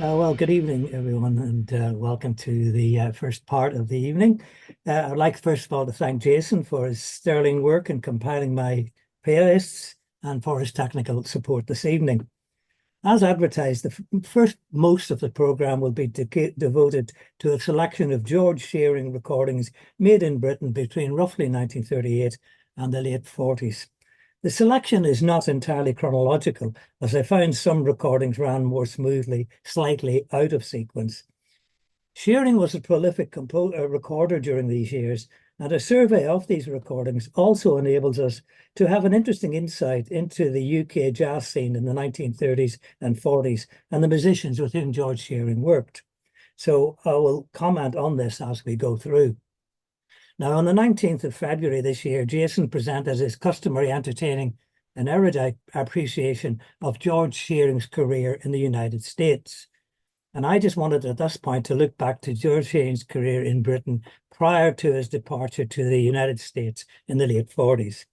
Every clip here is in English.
Well, good evening, everyone, and welcome to the first part of the evening. I'd like, first of all, to thank Jason for his sterling work in compiling my playlists and for his technical support this evening. As advertised, the first most of the program will be devoted to a selection of George Shearing recordings made in Britain between roughly 1938 and the late 40s. The selection is not entirely chronological, as I found some recordings ran more smoothly, slightly out of sequence. Shearing was a prolific recorder during these years, and a survey of these recordings also enables us to have an interesting insight into the UK jazz scene in the 1930s and 40s and the musicians with whom George Shearing worked. So I will comment on this as we go through. Now, on the 19th of February this year, Jason presented his customary entertaining and erudite appreciation of George Shearing's career in the United States. And I just wanted at this point to look back to George Shearing's career in Britain prior to his departure to the United States in the late 40s.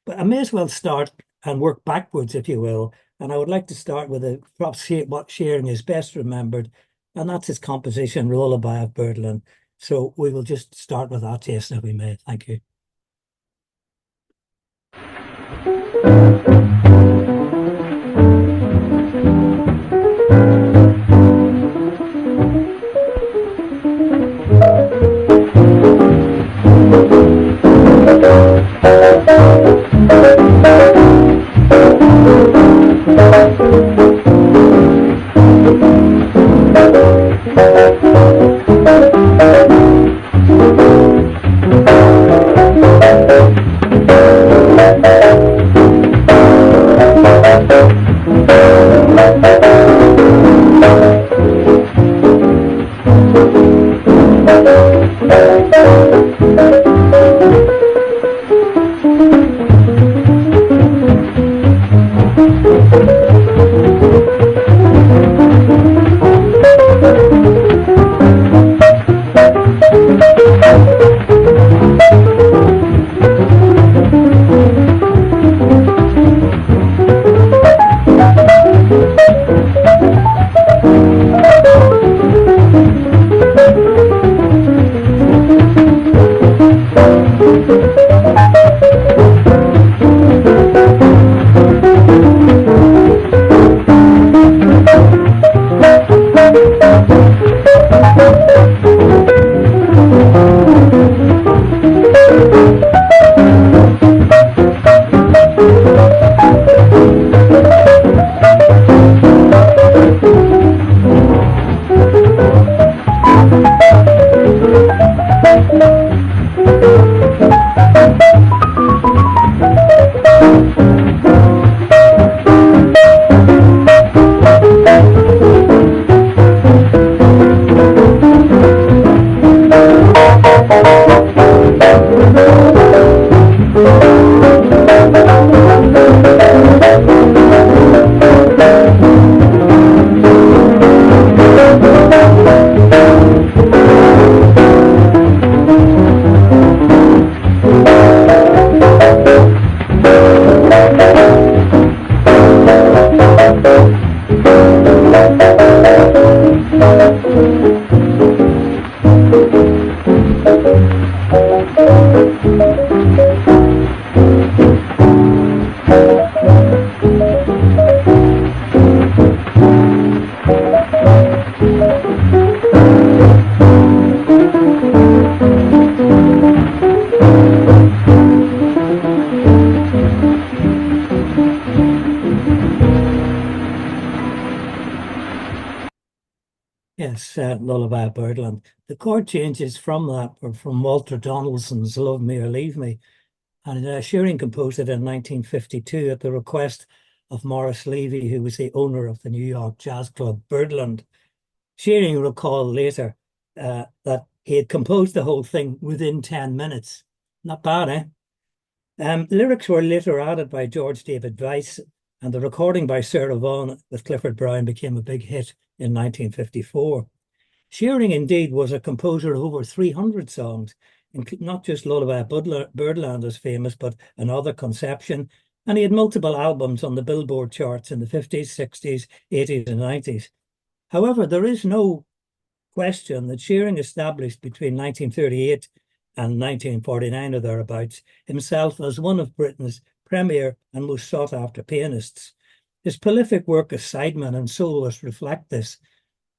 But I may as well start and work backwards, if you will. And I would like to start with perhaps what Shearing is best remembered, and that's his composition, Lullaby of Birdland. So we will just start with that, Jason, if we may. Thank you. Lullaby of Birdland. The chord changes from that were from Walter Donaldson's Love Me or Leave Me, and Shearing composed it in 1952 at the request of Morris Levy, who was the owner of the New York jazz club Birdland. Shearing recalled later that he had composed the whole thing within 10 minutes. Not bad, eh? Lyrics were later added by George David Weiss, and the recording by Sarah Vaughan with Clifford Brown became a big hit in 1954. Shearing indeed was a composer of over 300 songs, not just Lullaby Birdland is famous, but Another Conception, and he had multiple albums on the Billboard charts in the 50s, 60s, 80s and 90s. However, there is no question that Shearing established between 1938 and 1949 or thereabouts himself as one of Britain's premier and most sought-after pianists. His prolific work as sideman and soloist reflect this.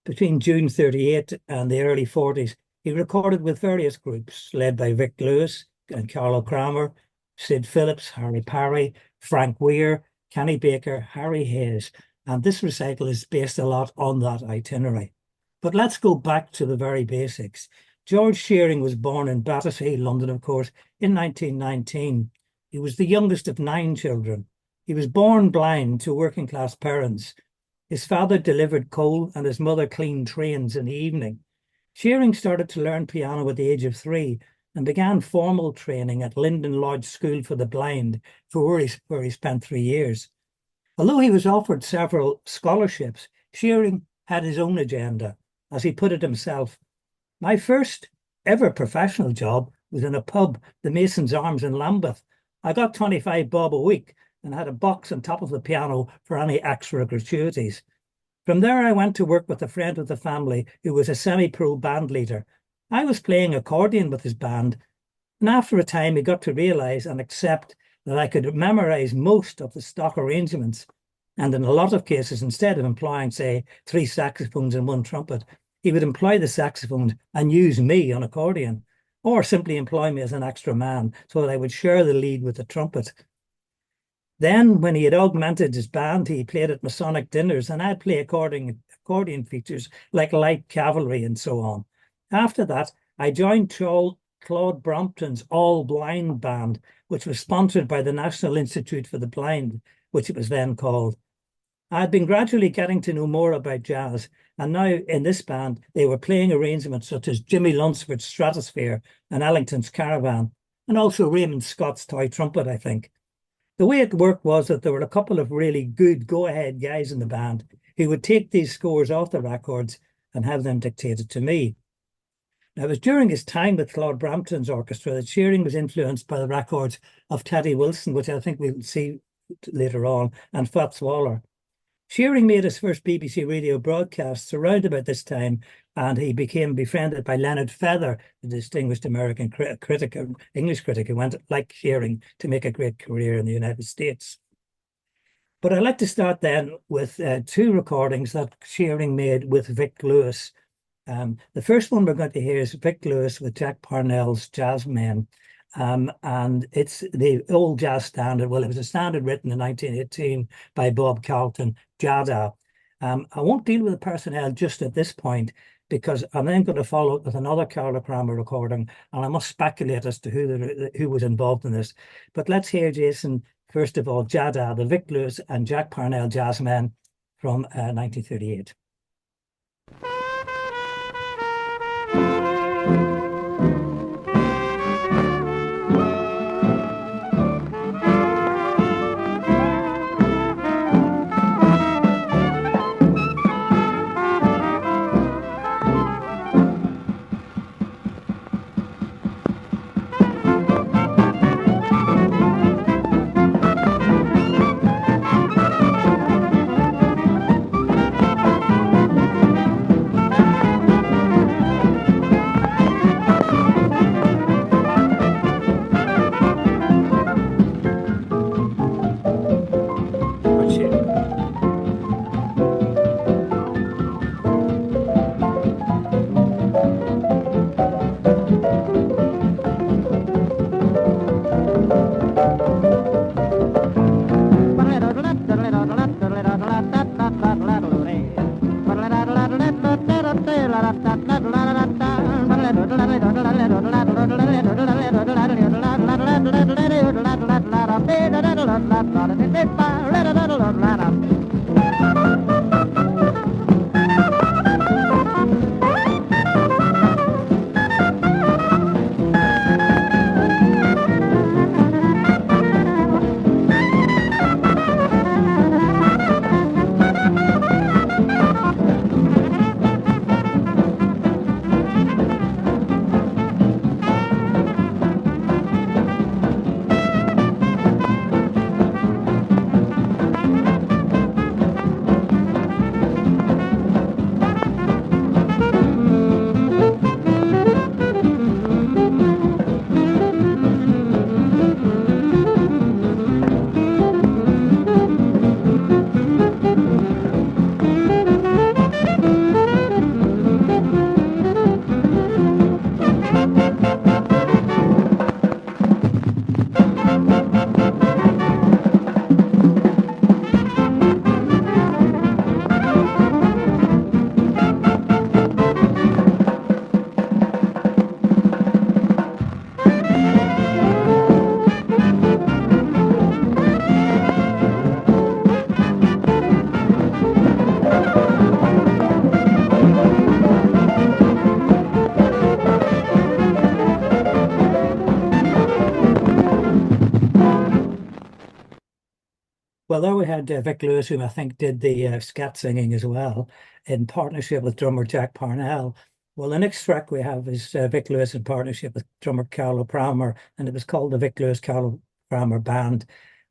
Between June 38 and the early 40s, he recorded with various groups led by Vic Lewis and Carlo Kramer, Sid Phillips, Harry Parry, Frank Weir, Kenny Baker, Harry Hayes, and this recital is based a lot on that itinerary. But let's go back to the very basics. George Shearing was born in Battersea, London, of course, in 1919. He was the youngest of 9 children. He was born blind to working-class parents. His father delivered coal and his mother cleaned trains in the evening. Shearing started to learn piano at the age of 3 and began formal training at Linden Lodge School for the Blind, where he spent 3 years. Although he was offered several scholarships, Shearing had his own agenda. As he put it himself, "My first ever professional job was in a pub, the Mason's Arms in Lambeth. I got 25 bob a week and had a box on top of the piano for any extra gratuities. From there, I went to work with a friend of the family who was a semi-pro band leader. I was playing accordion with his band, and after a time, he got to realize and accept that I could memorize most of the stock arrangements. And in a lot of cases, instead of employing, say, 3 saxophones and 1 trumpet, he would employ the saxophones and use me on accordion, or simply employ me as an extra man so that I would share the lead with the trumpet. Then, when he had augmented his band, he played at Masonic dinners, and I'd play accordion features like Light Cavalry and so on. After that, I joined Claude Brompton's All Blind Band, which was sponsored by the National Institute for the Blind, which it was then called. I had been gradually getting to know more about jazz, and now in this band, they were playing arrangements such as Jimmy Lunceford's Stratosphere and Ellington's Caravan, and also Raymond Scott's Toy Trumpet, I think. The way it worked was that there were a couple of really good go-ahead guys in the band who would take these scores off the records and have them dictated to me. Now, it was during his time with Claude Brompton's orchestra that Shearing was influenced by the records of Teddy Wilson, which I think we'll see later on, and Fats Waller. Shearing made his first BBC radio broadcasts around about this time, and he became befriended by Leonard Feather, the distinguished American English critic who went, like Shearing, to make a great career in the United States. But I'd like to start then with 2 recordings that Shearing made with Vic Lewis. The first one we're going to hear is Vic Lewis with Jack Parnell's Jazzmen. And it's the old jazz standard. Well, it was a standard written in 1918 by Bob Carlton, Jada. I won't deal with the personnel just at this point because I'm then going to follow up with another Carlo Kramer recording, and I must speculate as to who was involved in this. But let's hear, Jason, first of all, Jada, the Vic Lewis and Jack Parnell Jazzmen from 1938. Well, there we had Vic Lewis, who I think did the scat singing as well, in partnership with drummer Jack Parnell. Well, the next track we have is Vic Lewis in partnership with drummer Carlo Pramer, and it was called the Vic Lewis Carlo Pramer Band.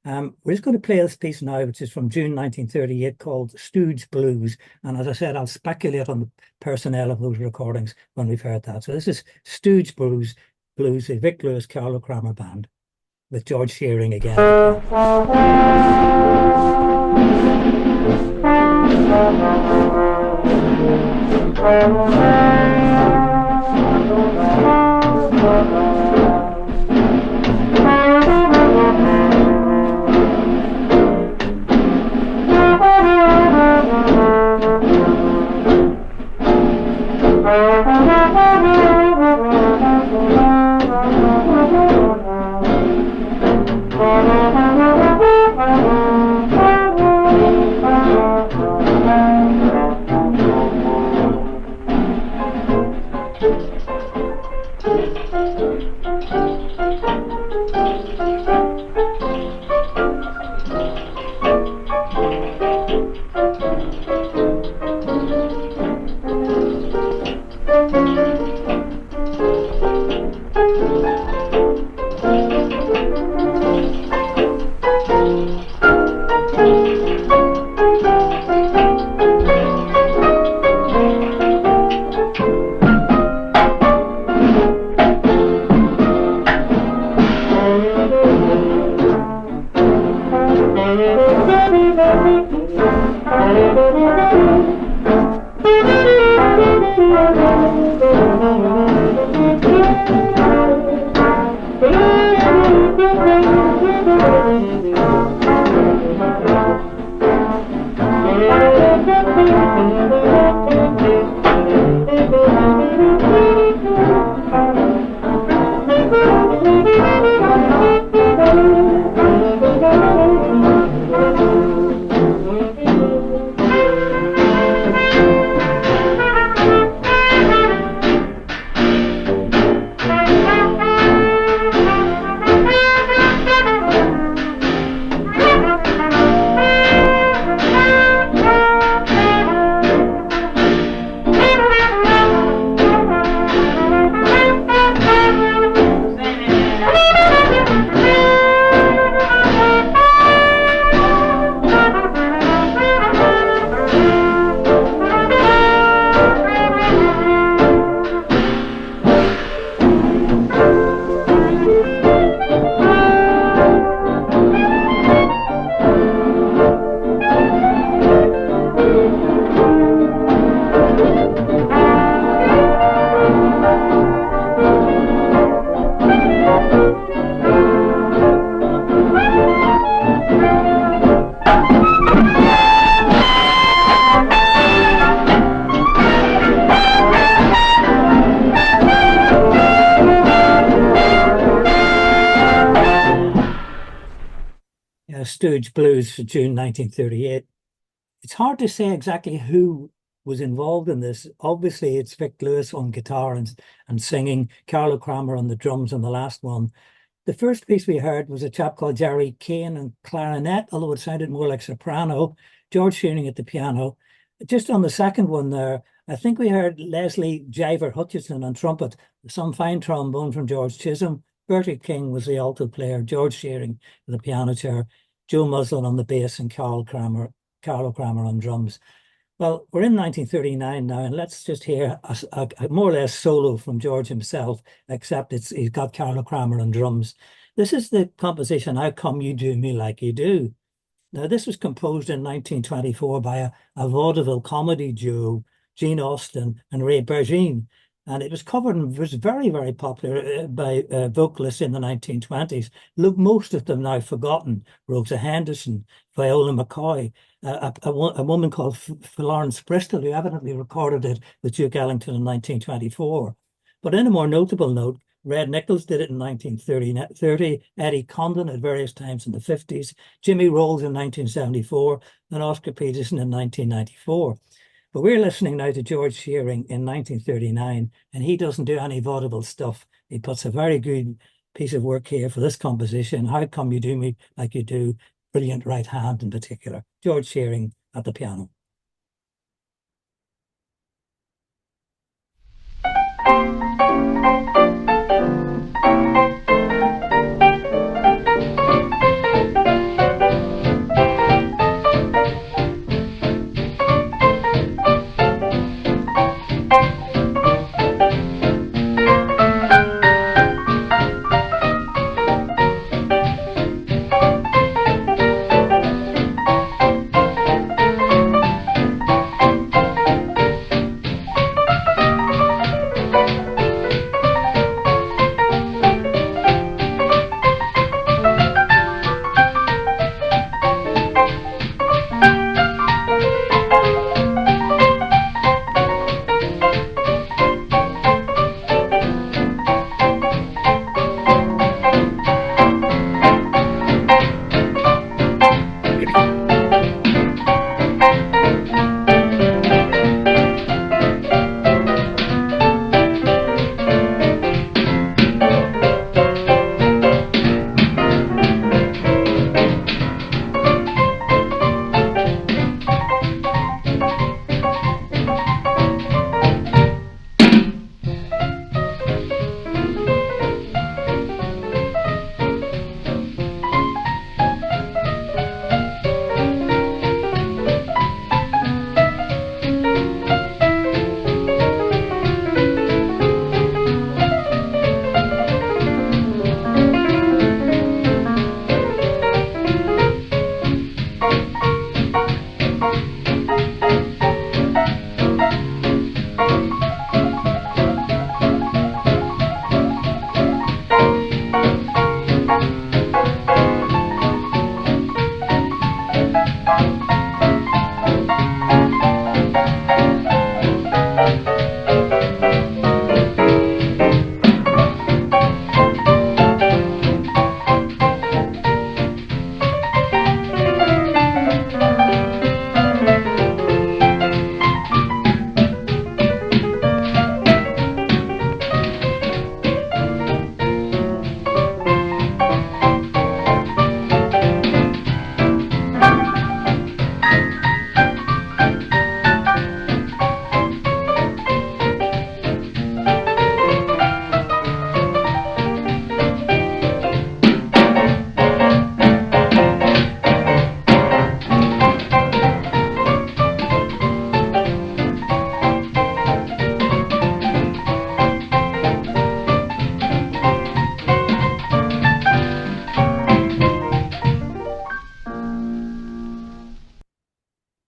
We're just going to play this piece now, which is from June 1938, called Stooge Blues. And as I said, I'll speculate on the personnel of those recordings when we've heard that. So this is Stooge Blues, the Vic Lewis Carlo Pramer Band, with George Shearing again. Stooge Blues for June 1938. It's hard to say exactly who was involved in this. Obviously, it's Vic Lewis on guitar and singing, Carlo Pramer on the drums on the last one. The first piece we heard was a chap called Jerry Kane on clarinet, although it sounded more like soprano, George Shearing at the piano. Just on the second one there, I think we heard Leslie Jiver Hutchinson on trumpet, some fine trombone from George Chisholm. Bertie King was the alto player, George Shearing with the piano chair, Joe Muslin on the bass, and Carlo Pramer on drums. Well, we're in 1939 now, and let's just hear a more or less solo from George himself, except he's got Carlo Pramer on drums. This is the composition, How Come You Do Me Like You Do. Now, this was composed in 1924 by a vaudeville comedy duo, Gene Austen and Ray Bergine. And it was covered and was very, very popular by vocalists in the 1920s. Look, most of them now forgotten. Rosa Henderson, Viola McCoy, a woman called Florence Bristol, who evidently recorded it with Duke Ellington in 1924. But in a more notable note, Red Nichols did it in 1930, Eddie Condon at various times in the 50s, Jimmy Rolls in 1974, and Oscar Peterson in 1994. But we're listening now to George Shearing in 1939, and he doesn't do any vaudeville stuff. He puts a very good piece of work here for this composition, How Come You Do Me Like You Do, brilliant right hand in particular, George Shearing at the piano.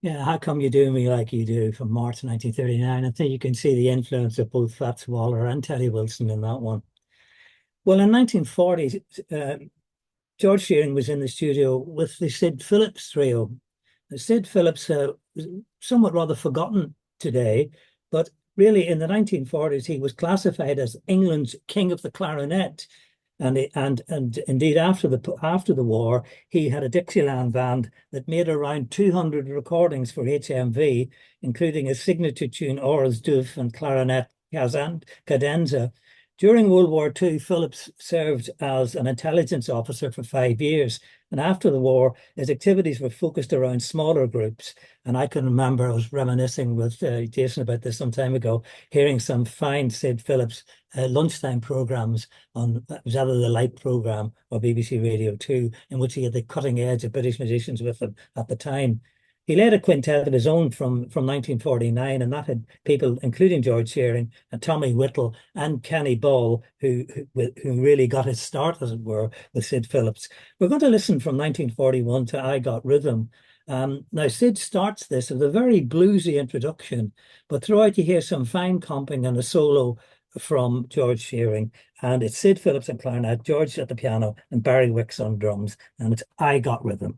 Yeah, how come you do me like you do from March 1939? I think you can see the influence of both Fats Waller and Teddy Wilson in that one. Well, in 1940, George Shearing was in the studio with the Sid Phillips trio. The Sid Phillips is somewhat rather forgotten today, but really in the 1940s, he was classified as England's king of the clarinet. And indeed, after the war, he had a Dixieland band that made around 200 recordings for HMV, including a signature tune, Horace Duff and clarinet cadenza. During World War II, Phillips served as an intelligence officer for 5 years. And after the war, his activities were focused around smaller groups. And I can remember, I was reminiscing with Jason about this some time ago, hearing some fine Sid Phillips lunchtime programs on, it was either the Light program or BBC Radio 2, in which he had the cutting edge of British musicians with him at the time. He led a quintet of his own from 1949, and that had people, including George Shearing and Tommy Whittle and Kenny Ball, who really got his start, as it were, with Sid Phillips. We're going to listen from 1941 to I Got Rhythm. Now, Sid starts this with a very bluesy introduction, but throughout you hear some fine comping and a solo from George Shearing. And it's Sid Phillips on clarinet, George at the piano, and Barry Wicks on drums. And it's I Got Rhythm.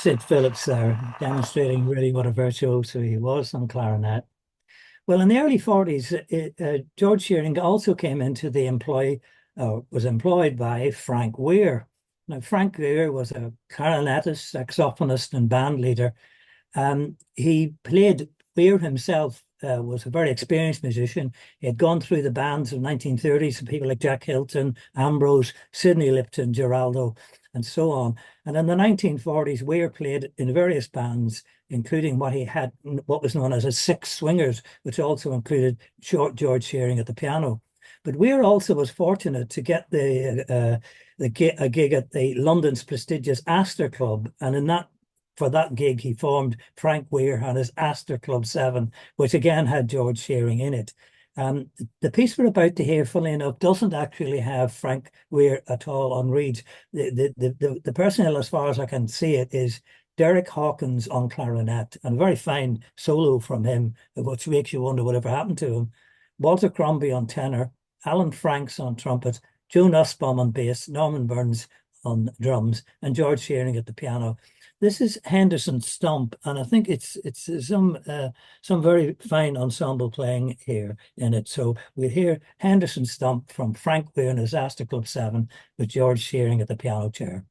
Sid Phillips there, demonstrating really what a virtuoso he was on clarinet. Well, in the early 40s, George Shearing also came into the was employed by Frank Weir. Now, Frank Weir was a clarinetist, saxophonist, and band leader. Weir himself was a very experienced musician. He had gone through the bands of 1930s, people like Jack Hilton, Ambrose, Sidney Lipton, Geraldo, and so on. And in the 1940s, Weir played in various bands, including what was known as a Six Swingers, which also included George Shearing at the piano. But Weir also was fortunate to get a gig at the London's prestigious Astor Club, and for that gig, he formed Frank Weir and his Astor Club 7, which again had George Shearing in it. The piece we're about to hear, funnily enough, doesn't actually have Frank Weir at all on reeds. The personnel, as far as I can see it, is Derek Hawkins on clarinet, and a very fine solo from him, which makes you wonder whatever happened to him. Walter Crombie on tenor, Alan Franks on trumpet, Joe Nussbaum on bass, Norman Burns on drums, and George Shearing at the piano. This is Henderson Stomp, and I think it's some very fine ensemble playing here in it. So we'll hear Henderson Stomp from Frank Weir and his Astor Club 7 with George Shearing at the piano chair.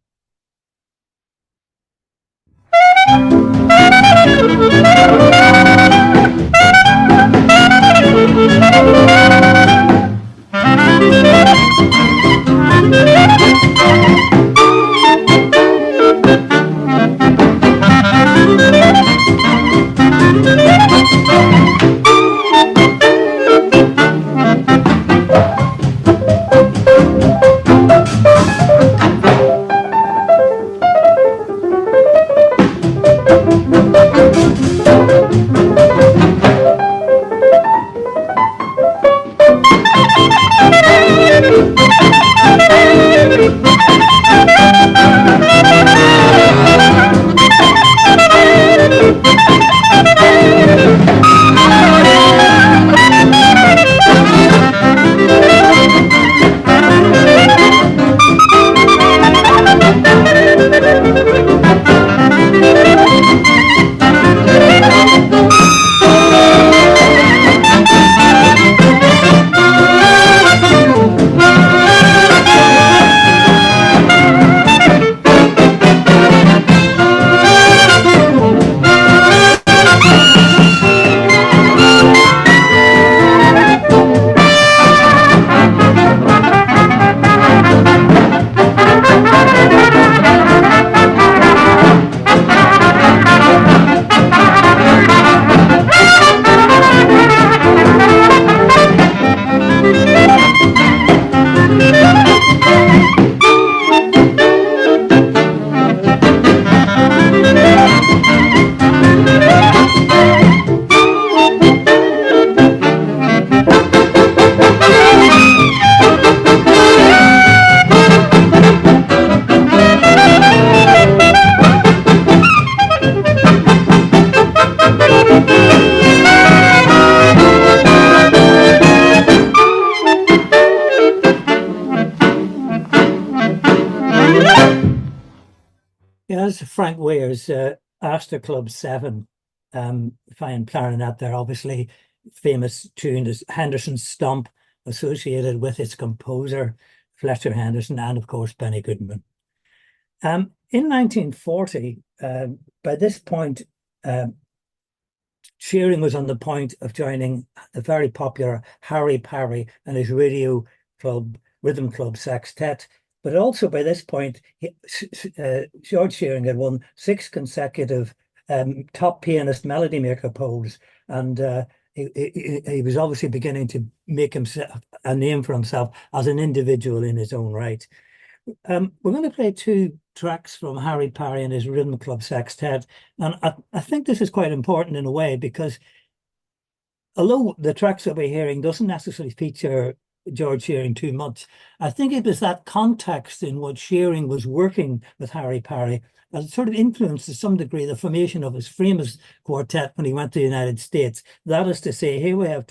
Yes, Frank Weir's Astor Club 7, fine clarinet there, obviously famous tune is Henderson Stomp, associated with its composer, Fletcher Henderson, and of course, Benny Goodman. In 1940, by this point, Shearing was on the point of joining the very popular Harry Parry and his rhythm club sextet. But also by this point, George Shearing had won 6 consecutive top pianist melody maker polls, and he was obviously beginning to make himself a name for himself as an individual in his own right. We're going to play 2 tracks from Harry Parry and his rhythm club sextet, and I think this is quite important in a way, because although the tracks that we're hearing doesn't necessarily feature George Shearing too much, I think it was that context in which Shearing was working with Harry Parry that sort of influenced to some degree the formation of his famous quartet when he went to the United States. That is to say, here we have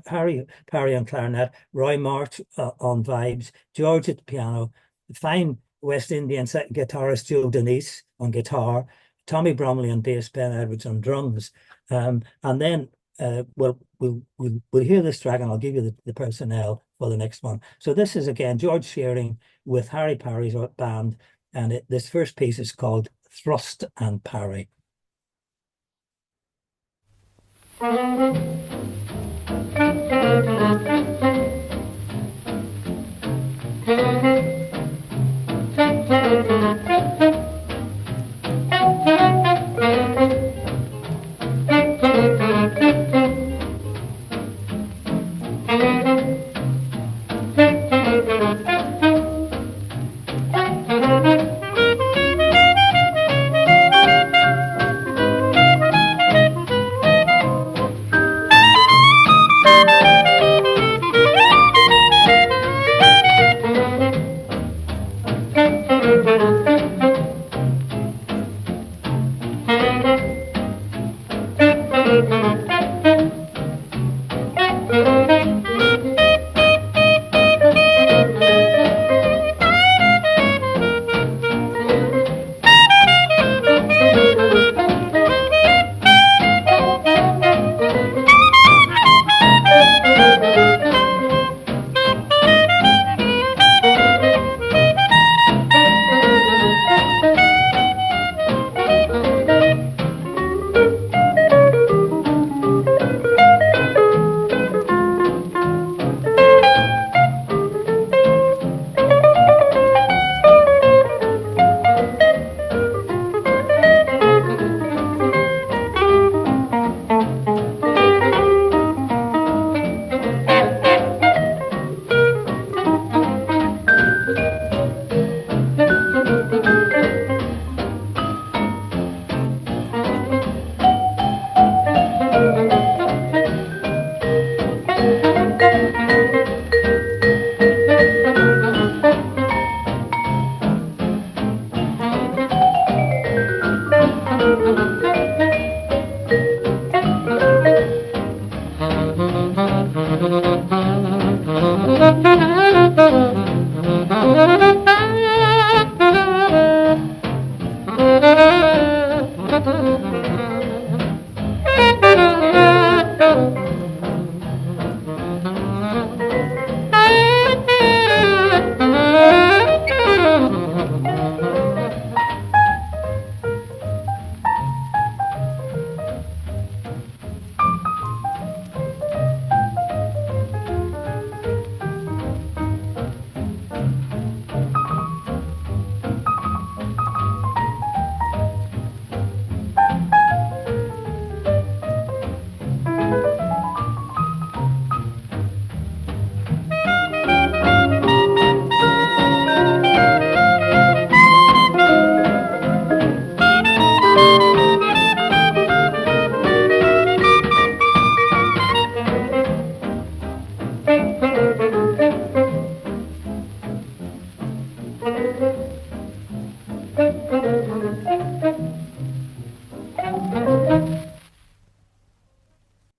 Harry Parry on clarinet, Roy March on vibes, George at the piano, the fine West Indian guitarist Joe Denise on guitar, Tommy Bromley on bass, Ben Edwards on drums. And then we'll hear this track, and I'll give you the personnel for the next one. So this is again George Shearing with Harry Parry's band, and this first piece is called Thrust and Parry.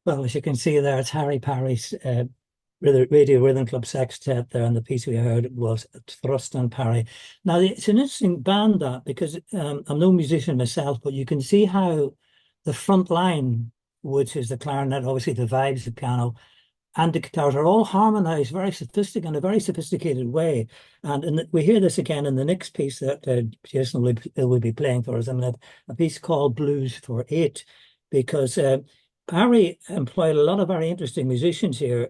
Well, as you can see there, it's Harry Parry's Radio Rhythm Club Sextet there, and the piece we heard was Thrust and Parry. Now, it's an interesting band, that, because I'm no musician myself, but you can see how the front line, which is the clarinet, obviously the vibes, the piano, and the guitars are all harmonized very sophisticated in a very sophisticated way. And we hear this again in the next piece that Jason will be playing for us, a piece called Blues for Eight, because Parry employed a lot of very interesting musicians here,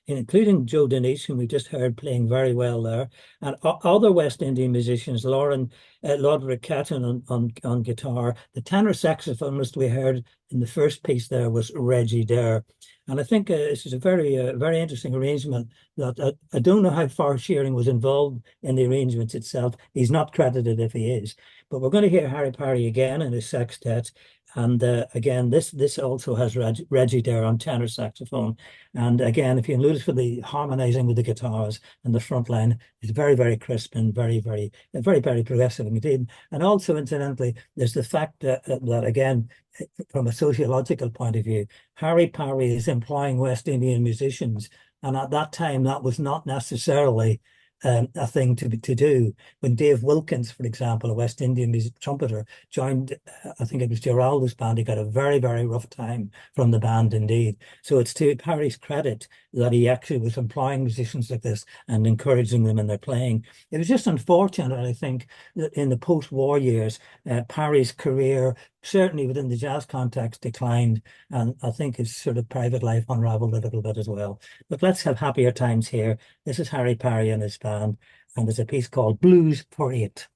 including Joe Denise, whom we just heard playing very well there, and other West Indian musicians, Lodrick Catton on guitar. The tenor saxophonist we heard in the first piece there was Reggie Dare. And I think this is a very interesting arrangement that I don't know how far Shearing was involved in the arrangements itself. He's not credited if he is. But we're going to hear Harry Parry again in his sextet. And again, this also has Reggie Dare on tenor saxophone. And again, if you notice for the harmonizing with the guitars and the front line, it's very crisp and very progressive indeed. And also, incidentally, there's the fact that again, from a sociological point of view, Harry Parry is employing West Indian musicians. And at that time, that was not necessarily a thing to do. When Dave Wilkins, for example, a West Indian music trumpeter, joined, I think it was Geraldo's band, he got a very, very rough time from the band indeed. So it's to Parry's credit that he actually was employing musicians like this and encouraging them in their playing. It was just unfortunate, I think, that in the post-war years, Parry's career, certainly within the jazz context, declined, and I think his sort of private life unraveled a little bit as well. But let's have happier times here. This is Harry Parry and his band, and there's a piece called Blues for Eight.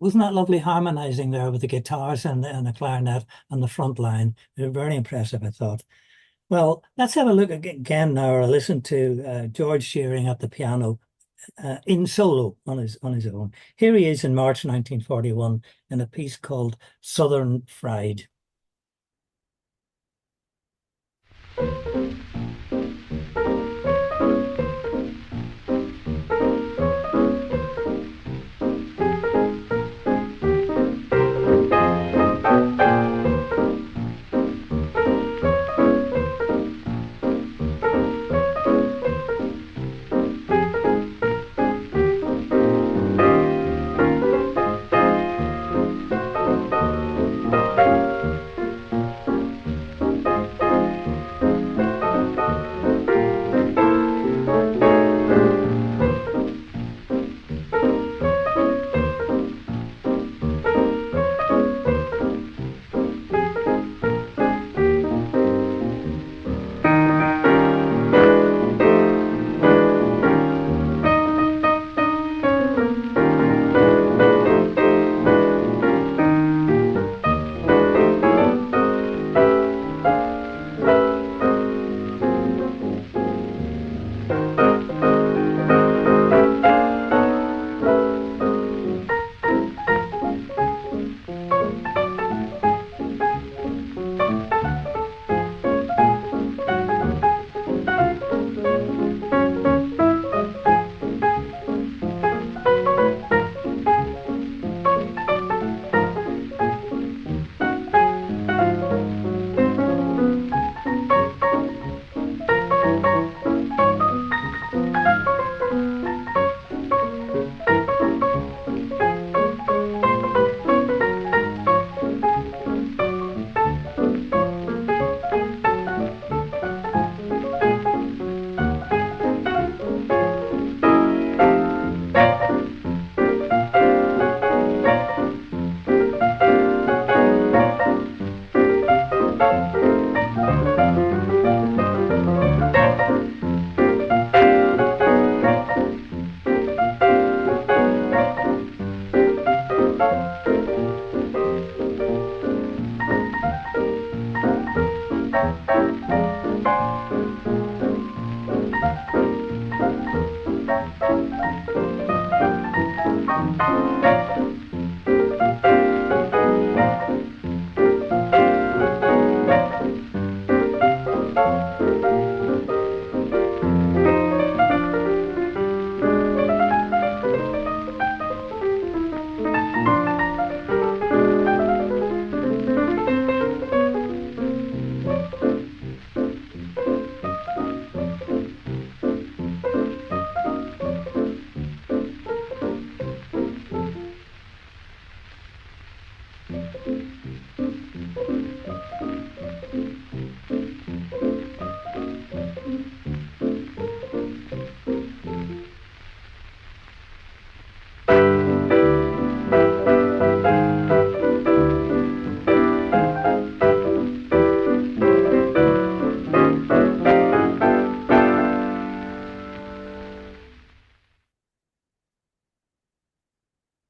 Wasn't that lovely harmonizing there with the guitars and the clarinet on the front line? They were very impressive, I thought. Well, let's have a look again now, or listen to George Shearing at the piano in solo on his own. Here he is in March 1941 in a piece called Southern Fried.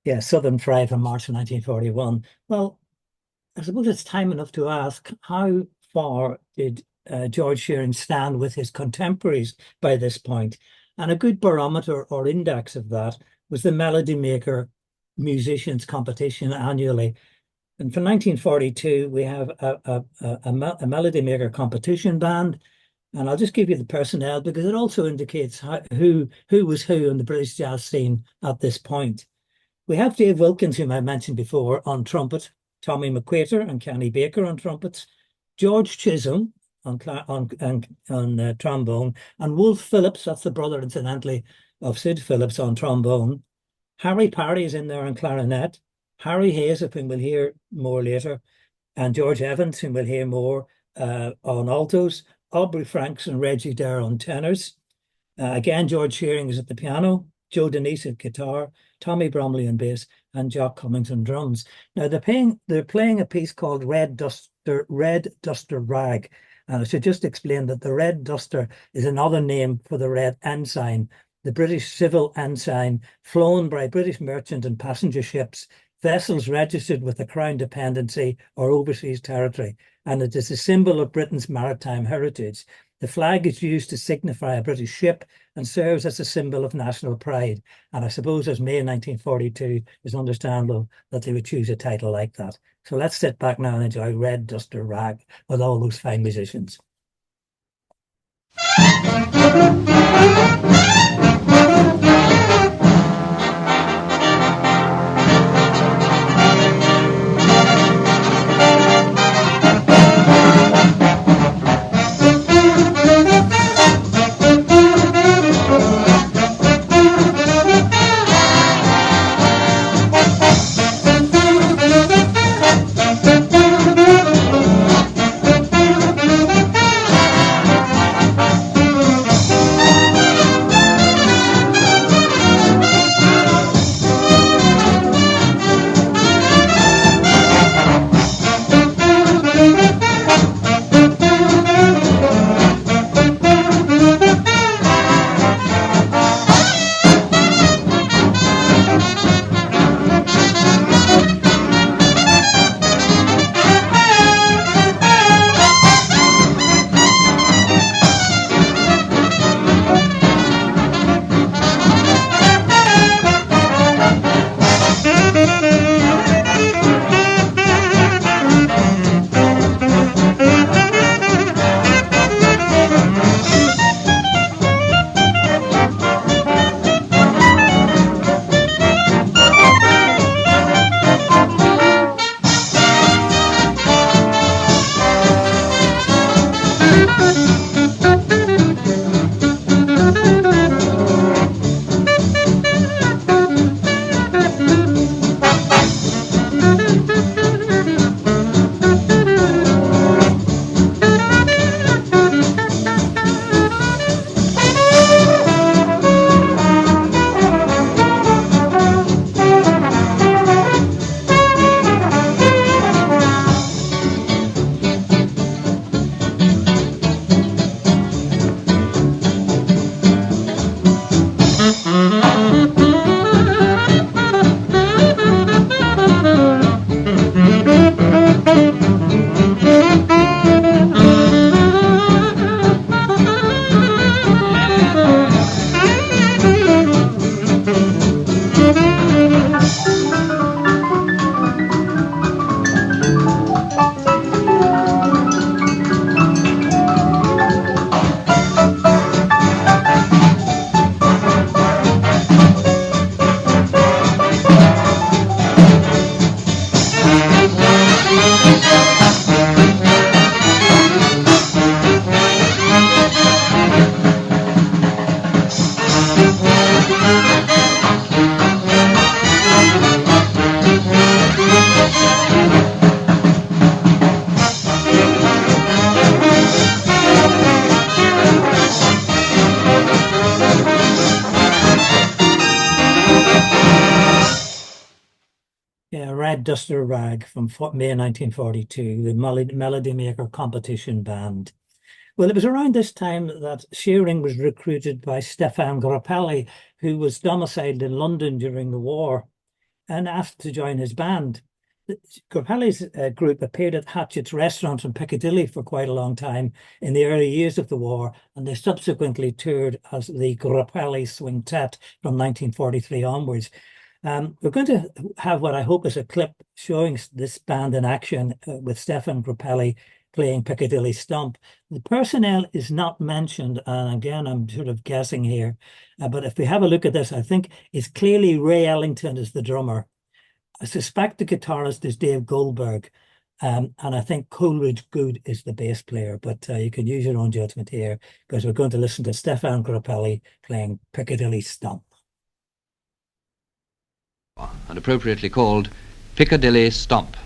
Yeah, Southern Friday from March 1941. Well, I suppose it's time enough to ask, how far did George Shearing stand with his contemporaries by this point? And a good barometer or index of that was the Melody Maker Musicians Competition annually. And for 1942, we have a Melody Maker competition band. And I'll just give you the personnel because it also indicates who was who in the British jazz scene at this point. We have Dave Wilkins, whom I mentioned before, on trumpet, Tommy McQuater and Kenny Baker on trumpets, George Chisholm on trombone, and Wolf Phillips, that's the brother, incidentally, of Sid Phillips, on trombone. Harry Parry is in there on clarinet, Harry Hayes, of whom we'll hear more later, and George Evans, whom we'll hear more, on altos, Aubrey Franks and Reggie Dare on tenors. Again, George Shearing is at the piano, Joe Denise at guitar, Tommy Bromley on bass, and Jock Cummings on drums. Now they're playing a piece called Red Duster Rag. And I should just explain that the Red Duster is another name for the Red Ensign, the British civil ensign flown by British merchant and passenger ships, vessels registered with the Crown dependency or overseas territory, and it is a symbol of Britain's maritime heritage. The flag is used to signify a British ship and serves as a symbol of national pride. And I suppose as May 1942, it's understandable that they would choose a title like that. So let's sit back now and enjoy Red Duster Rag with all those fine musicians. Red Duster Rag from May 1942, the Melody Maker competition band. Well, it was around this time that Shearing was recruited by Stefan Grappelli, who was domiciled in London during the war, and asked to join his band. Grappelli's group appeared at Hatchett's restaurant in Piccadilly for quite a long time in the early years of the war, and they subsequently toured as the Grappelli Swingtet from 1943 onwards. We're going to have what I hope is a clip showing this band in action with Stefan Grappelli playing Piccadilly Stomp. The personnel is not mentioned, and again, I'm sort of guessing here, but if we have a look at this, I think it's clearly Ray Ellington is the drummer. I suspect the guitarist is Dave Goldberg, and I think Coleridge Good is the bass player, but you can use your own judgment here because we're going to listen to Stefan Grappelli playing Piccadilly Stomp. And appropriately called Piccadilly Stomp.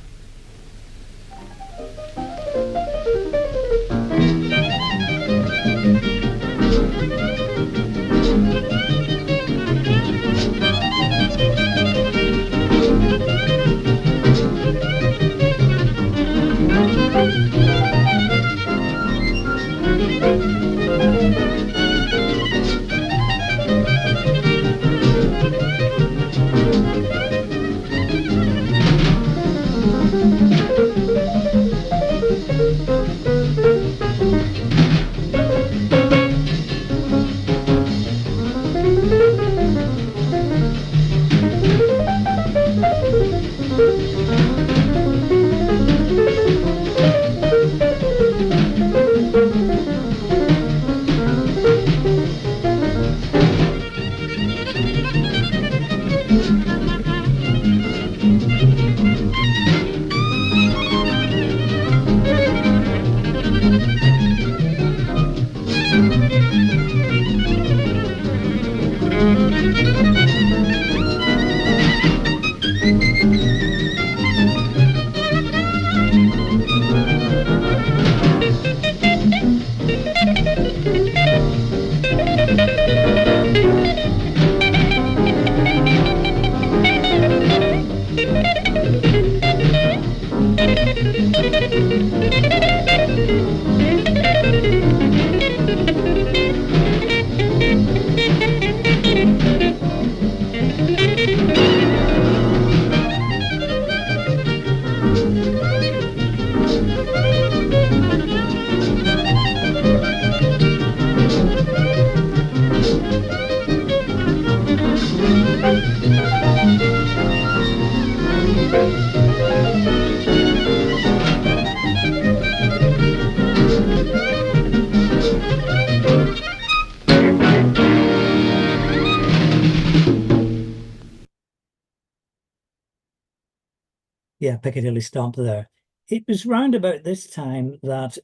Yeah, Piccadilly Stomp there. It was round about this time that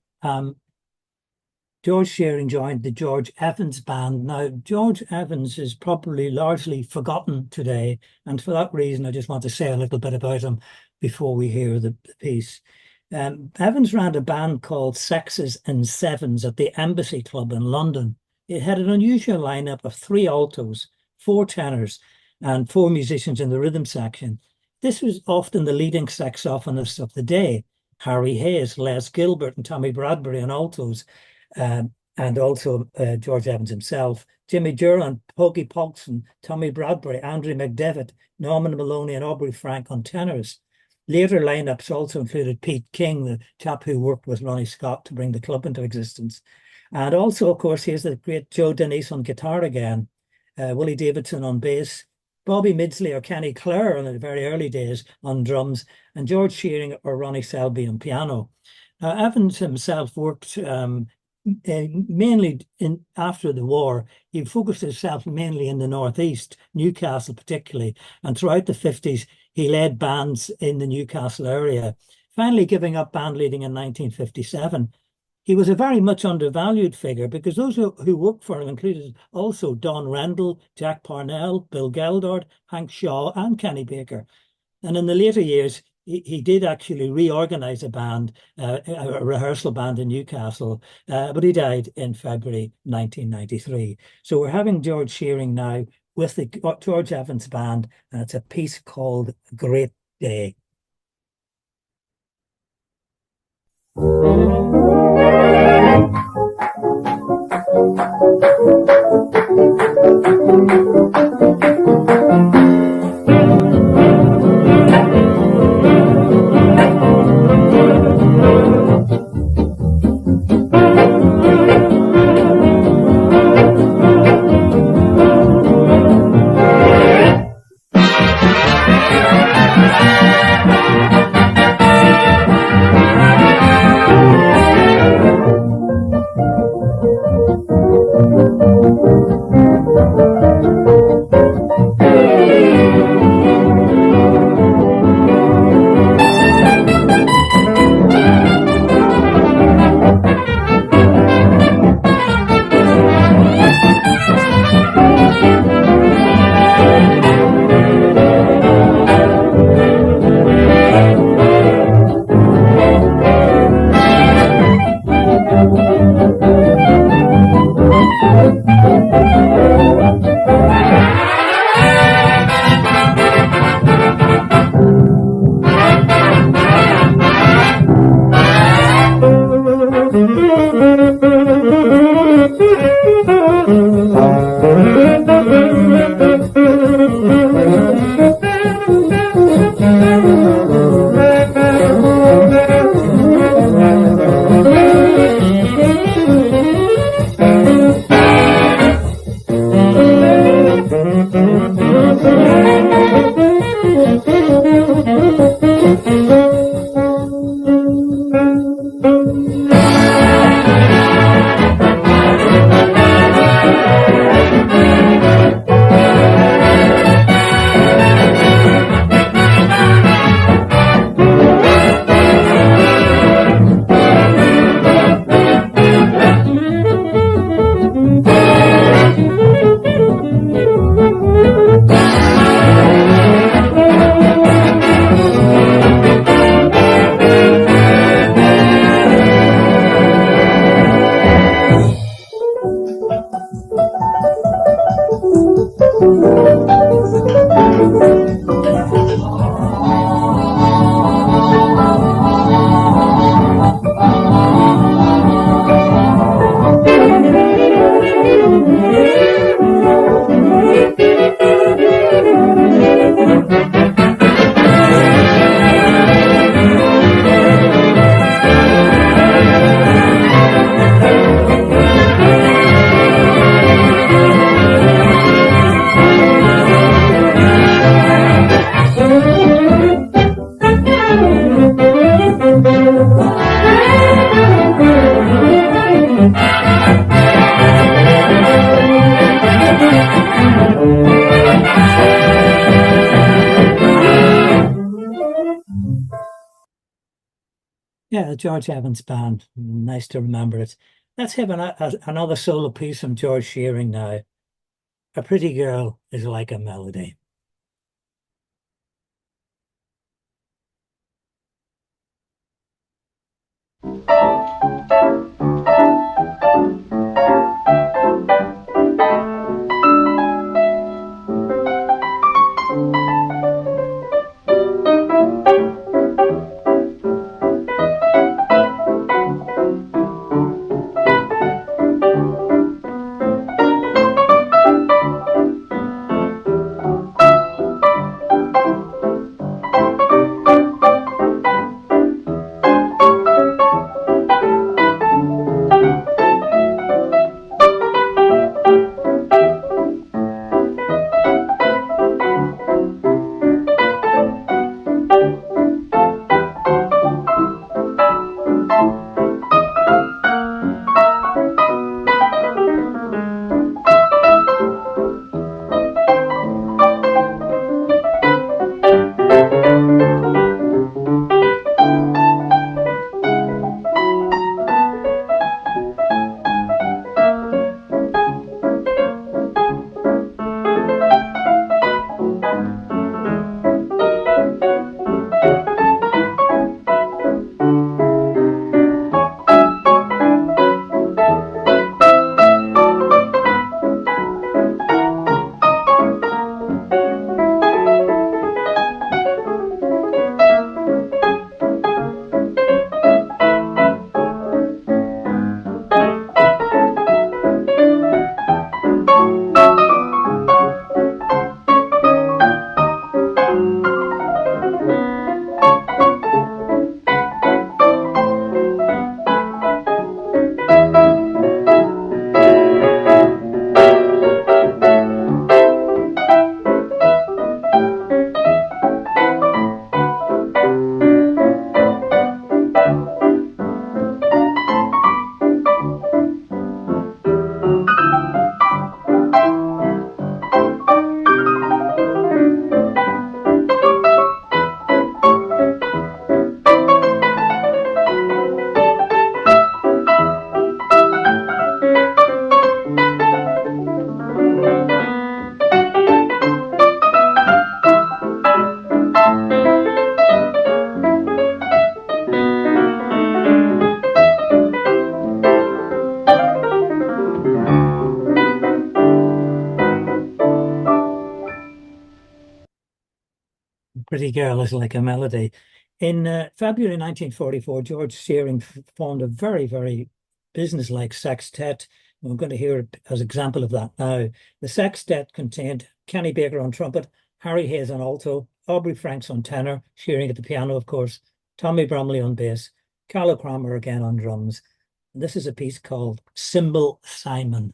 George Shearing joined the George Evans Band. Now, George Evans is probably largely forgotten today, and for that reason, I just want to say a little bit about him before we hear the piece. Evans ran a band called Sexes and Sevens at the Embassy Club in London. It had an unusual lineup of 3 altos, 4 tenors, and 4 musicians in the rhythm section. This was often the leading saxophonist of the day. Harry Hayes, Les Gilbert, and Tommy Bradbury on altos, and also George Evans himself, Jimmy Durant, Poggy Pogson, Tommy Bradbury, Andrew McDevitt, Norman Maloney, and Aubrey Frank on tenors. Later lineups also included Pete King, the chap who worked with Ronnie Scott to bring the club into existence. And also, of course, here's the great Joe Denise on guitar again, Willie Davidson on bass, Bobby Midsley or Kenny Clare in the very early days on drums, and George Shearing or Ronnie Selby on piano. Now, Evans himself worked mainly after the war. He focused himself mainly in the Northeast, Newcastle particularly, and throughout the 50s, he led bands in the Newcastle area, finally giving up band leading in 1957. He was a very much undervalued figure because those who worked for him included also Don Rendell, Jack Parnell, Bill Geldord, Hank Shaw, and Kenny Baker. And in the later years, he did actually reorganize a band, a rehearsal band in Newcastle, but he died in February 1993. So we're having George Shearing now with the George Evans Band, and it's a piece called Great Day. Yeah, George Evans Band. Nice to remember it. Let's have another solo piece from George Shearing now. A Pretty Girl is Like a Melody. Pretty Girl is Like a Melody. In February 1944, George Shearing formed a very, very businesslike sextet. We're going to hear it as an example of that now. The sextet contained Kenny Baker on trumpet, Harry Hayes on alto, Aubrey Franks on tenor, Shearing at the piano, of course, Tommy Bromley on bass, Carlo Cromer again on drums. And this is a piece called Cymbal Simon.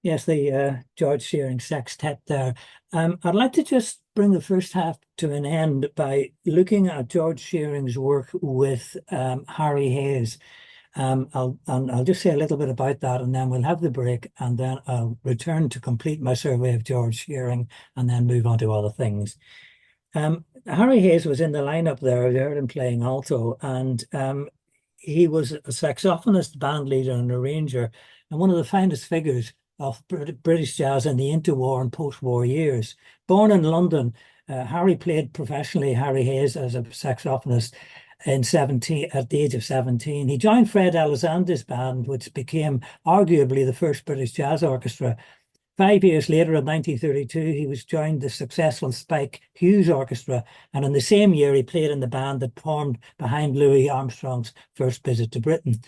Yes, the George Shearing sextet there. I'd like to just bring the first half to an end by looking at George Shearing's work with Harry Hayes. I'll just say a little bit about that, and then we'll have the break, and then I'll return to complete my survey of George Shearing, and then move on to other things. Harry Hayes was in the lineup there. We heard him playing alto, and he was a saxophonist, band leader, and arranger, and one of the finest figures of British jazz in the interwar and post-war years. Born in London, Harry played professionally, Harry Hayes, as a saxophonist at the age of 17. He joined Fred Alexander's band, which became arguably the first British jazz orchestra. 5 years later, in 1932, he was joined the successful Spike Hughes Orchestra, and in the same year, he played in the band that formed behind Louis Armstrong's first visit to Britain.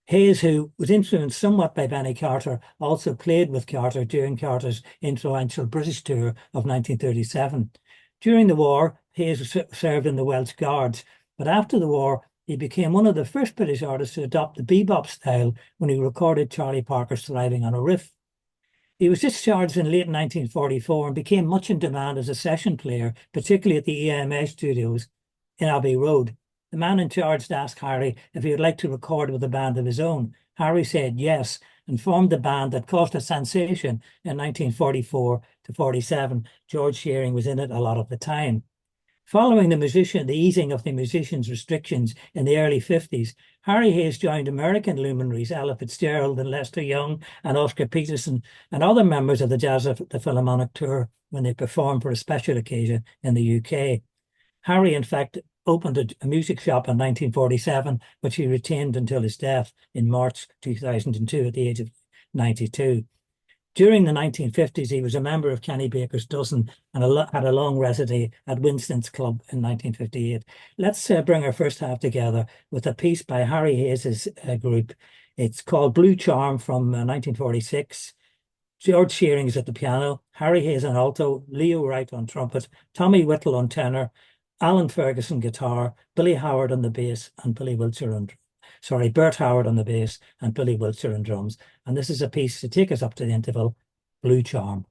Hayes, who was influenced somewhat by Benny Carter, also played with Carter during Carter's influential British tour of 1937. During the war, Hayes served in the Welsh Guards, but after the war, he became one of the first British artists to adopt the bebop style when he recorded Charlie Parker's Thriving on a Riff. He was discharged in late 1944 and became much in demand as a session player, particularly at the EMS studios in Abbey Road. The man in charge asked Harry if he would like to record with a band of his own. Harry said yes and formed the band that caused a sensation in 1944 to 47. George Shearing was in it a lot of the time. Following the easing of the musicians' restrictions in the early 50s, Harry Hayes joined American luminaries Ella Fitzgerald and Lester Young and Oscar Peterson and other members of the Jazz of the Philharmonic Tour when they performed for a special occasion in the UK. Harry, in fact, opened a music shop in 1947, which he retained until his death in March 2002 at the age of 92. During the 1950s, he was a member of Kenny Baker's Dozen and had a long residency at Winston's Club in 1958. Let's bring our first half together with a piece by Harry Hayes' group. It's called Blue Charm from 1946. George Shearing is at the piano, Harry Hayes on alto, Leo Wright on trumpet, Tommy Whittle on tenor, Alan Ferguson guitar, Billy Howard on the bass, and Bert Howard on the bass and Billy Wiltshire on drums. And this is a piece to take us up to the interval, Blue Charm.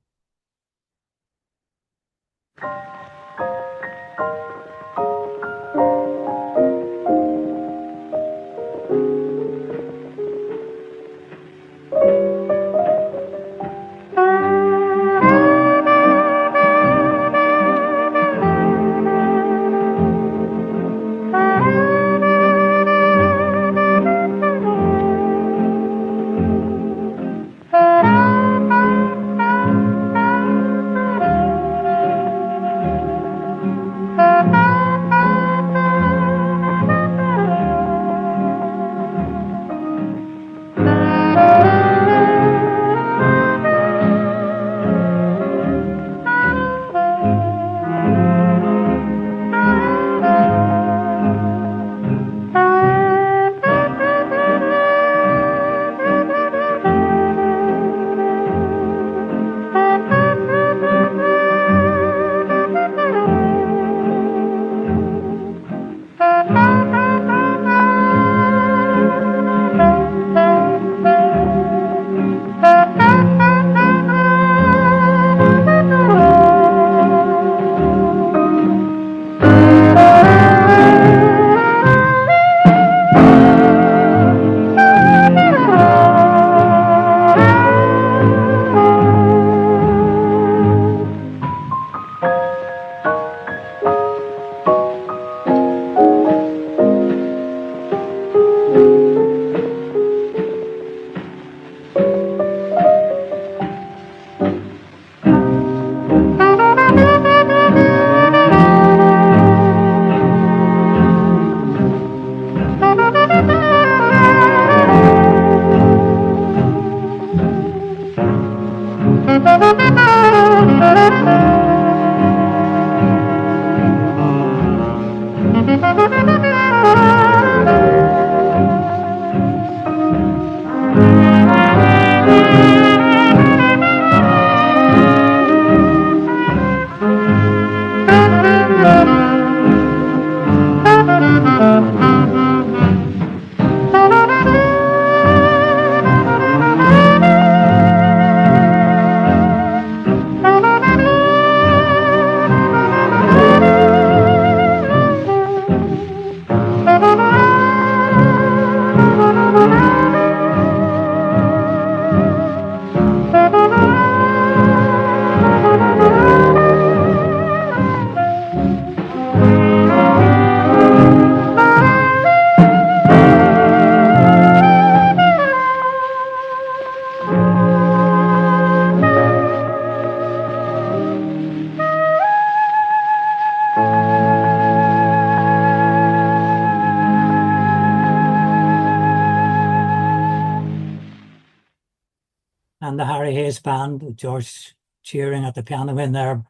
And the Harry Hayes Band with George Shearing at the piano in there,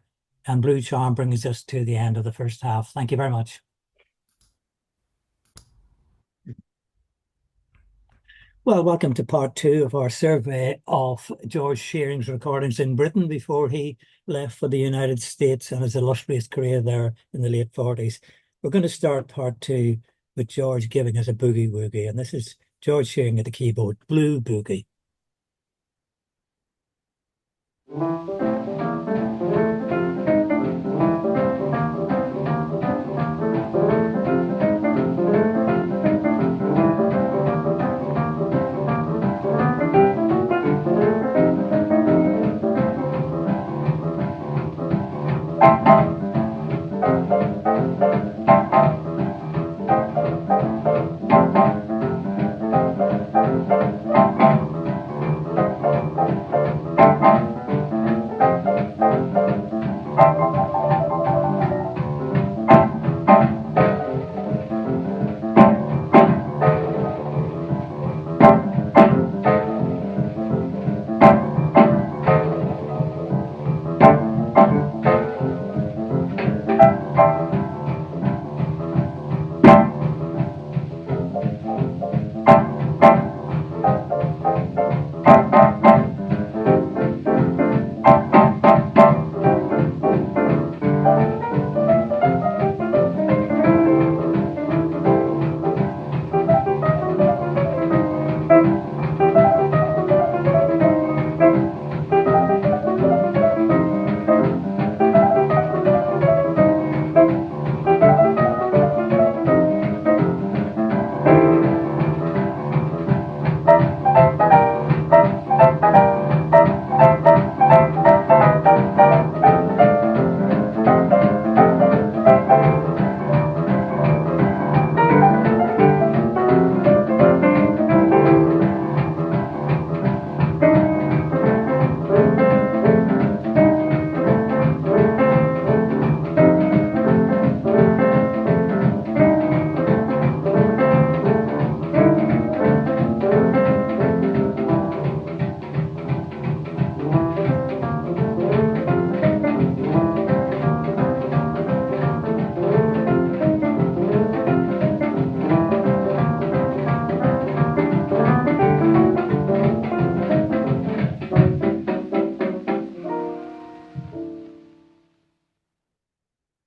and Blue Charm brings us to the end of the first half. Thank you very much. Well, welcome to part two of our survey of George Shearing's recordings in Britain before he left for the United States and his illustrious career there in the late 40s. We're going to start part two with George giving us a boogie woogie, and this is George Shearing at the keyboard, Blue Boogie.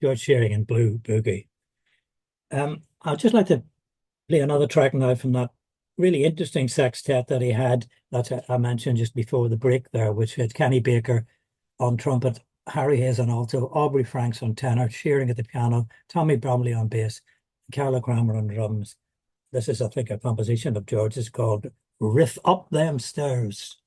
George Shearing and Blue Boogie. I'd just like to play another track now from that really interesting sextet that he had that I mentioned just before the break there, which had Kenny Baker on trumpet, Harry Hayes on alto, Aubrey Franks on tenor, Shearing at the piano, Tommy Bromley on bass, Carla Cramer on drums. This is, I think, a composition of George's called Riff Up Them Stairs.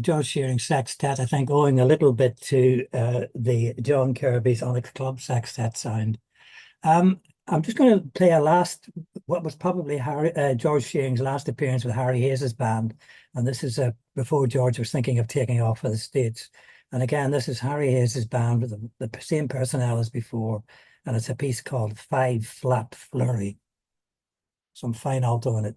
George Shearing Sextet, I think, owing a little bit to the John Kirby's Onyx Club Sextet sound. I'm just going to play what was probably George Shearing's last appearance with Harry Hayes's band. And this is before George was thinking of taking off for the States. And again, this is Harry Hayes's band with the same personnel as before. And it's a piece called Five Flat Flurry. Some fine alto in it.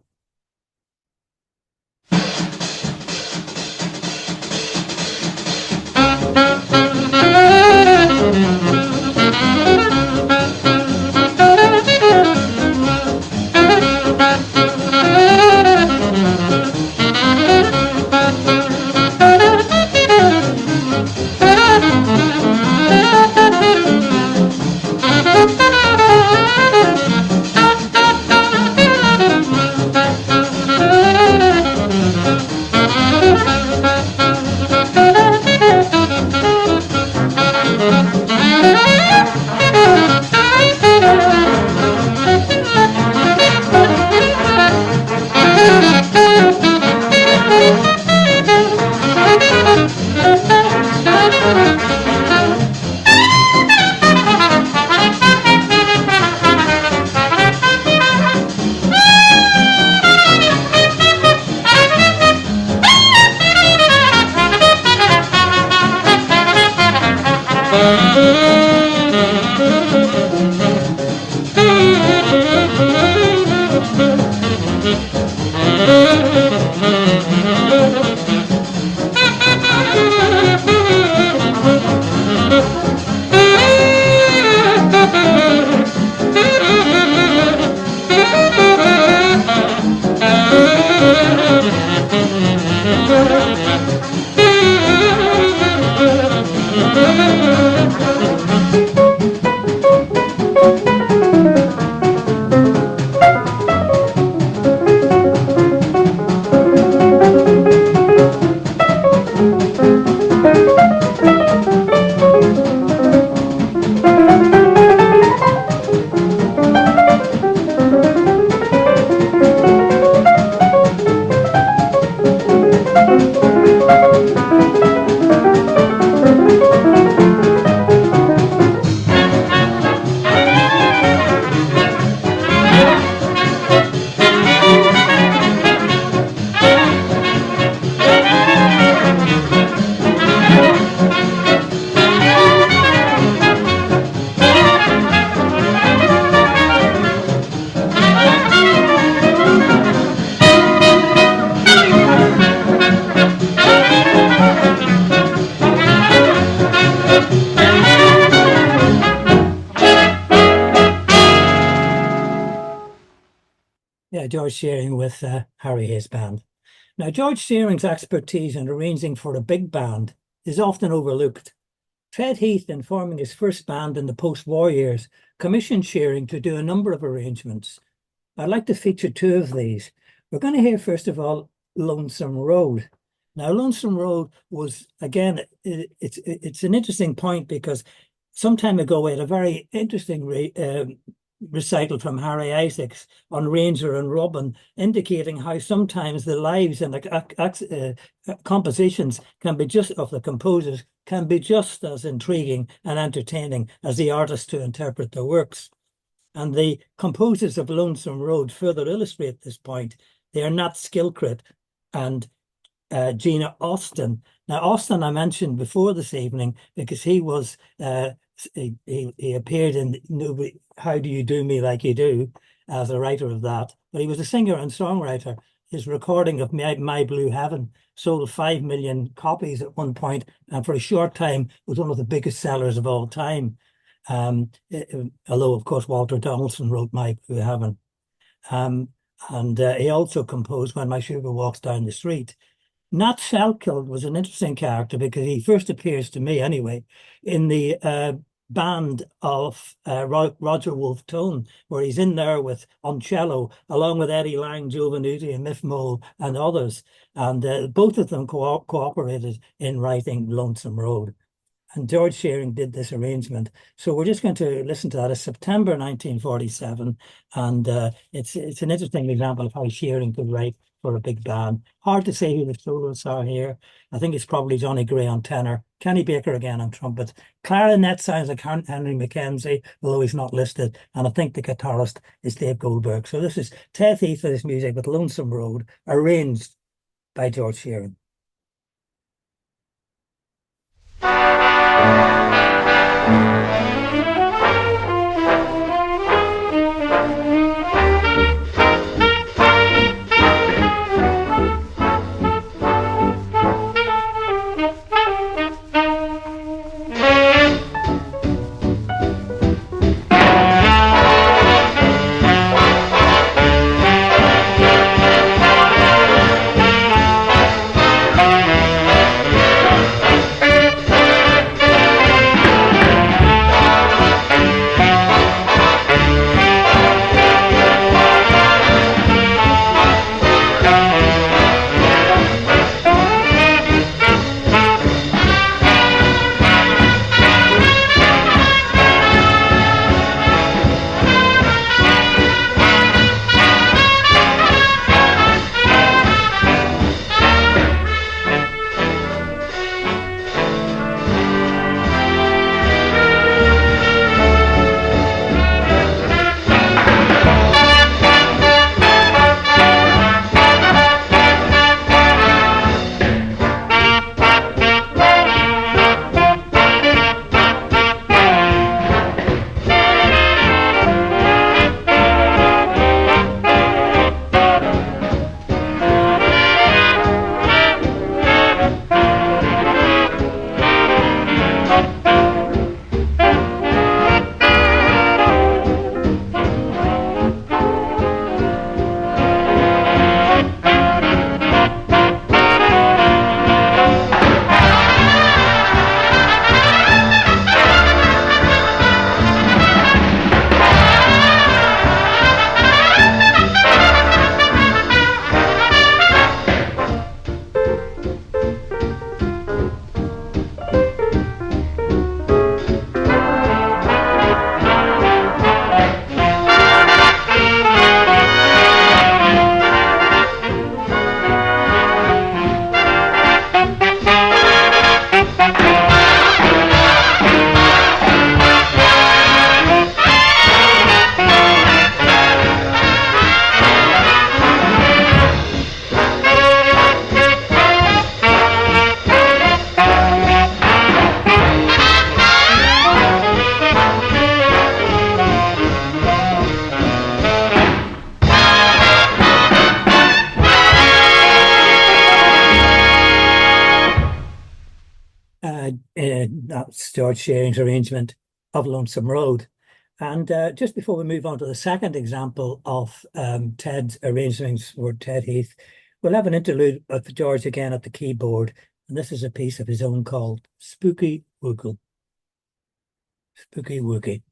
George Shearing with Harry Hayes Band. Now, George Shearing's expertise in arranging for a big band is often overlooked. Fred Heath, in forming his first band in the post-war years, commissioned Shearing to do a number of arrangements. I'd like to feature two of these. We're going to hear, first of all, Lonesome Road. Now, Lonesome Road was, again, it's an interesting point because some time ago we had a very interesting recital from Harry Isaacs on Ranger and Robin, indicating how sometimes the lives and the compositions can be of the composers can be just as intriguing and entertaining as the artists who interpret their works. And the composers of Lonesome Road further illustrate this point. They are Nat Skilcrit and Gina Austin. Now, Austin I mentioned before this evening because he was he appeared in How Do You Do Me Like You Do as a writer of that, but he was a singer and songwriter. His recording of My Blue Heaven sold 5 million copies at one point, and for a short time was one of the biggest sellers of all time. Although, of course, Walter Donaldson wrote My Blue Heaven. And he also composed When My Sugar Walks Down the Street. Nat Shellkild was an interesting character because he first appears to me, anyway, in the band of Roger Wolfe Tone, where he's in there on cello, along with Eddie Lang, Joe Venuti, and Miff Mole, and others. And both of them cooperated in writing Lonesome Road. And George Shearing did this arrangement. So we're just going to listen to that. It's September 1947. And it's an interesting example of how Shearing could write for a big band. Hard to say who the soloists are here. I think it's probably Johnny Gray on tenor, Kenny Baker again on trumpet. Clarinet sounds like Henry Mackenzie, although he's not listed. And I think the guitarist is Dave Goldberg. So this is Ted Heath for this music with Lonesome Road, arranged by George Shearing. That's George Shearing's arrangement of Lonesome Road. And just before we move on to the second example of Ted's arrangements for Ted Heath, we'll have an interlude with George again at the keyboard. And this is a piece of his own called Spooky Woogle. Spooky Woogie.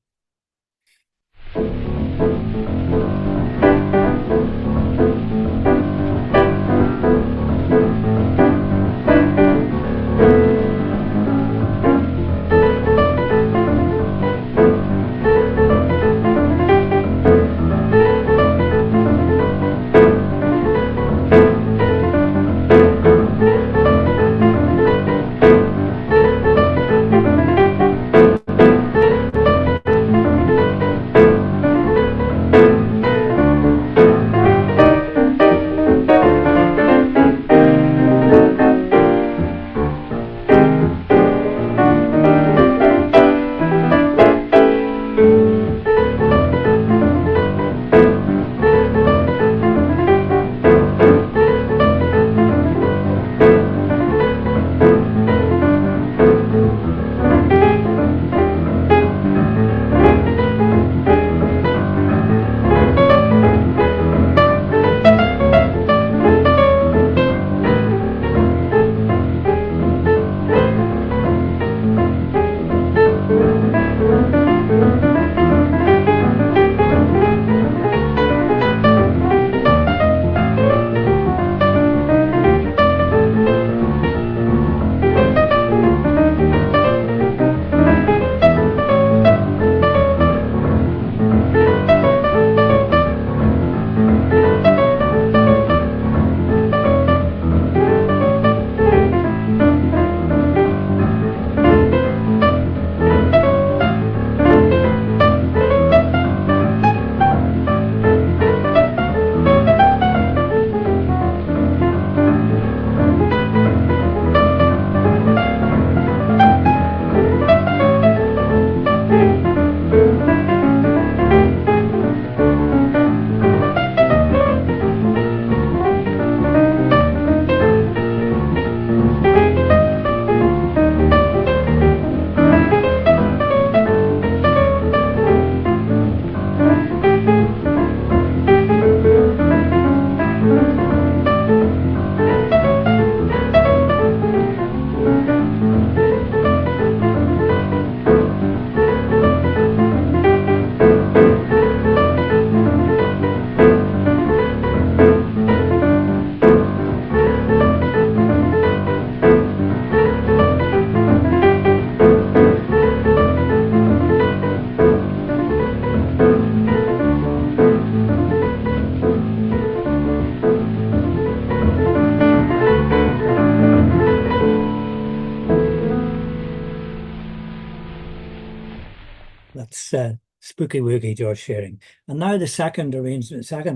That's Spooky Woogie, George Shearing. And now the second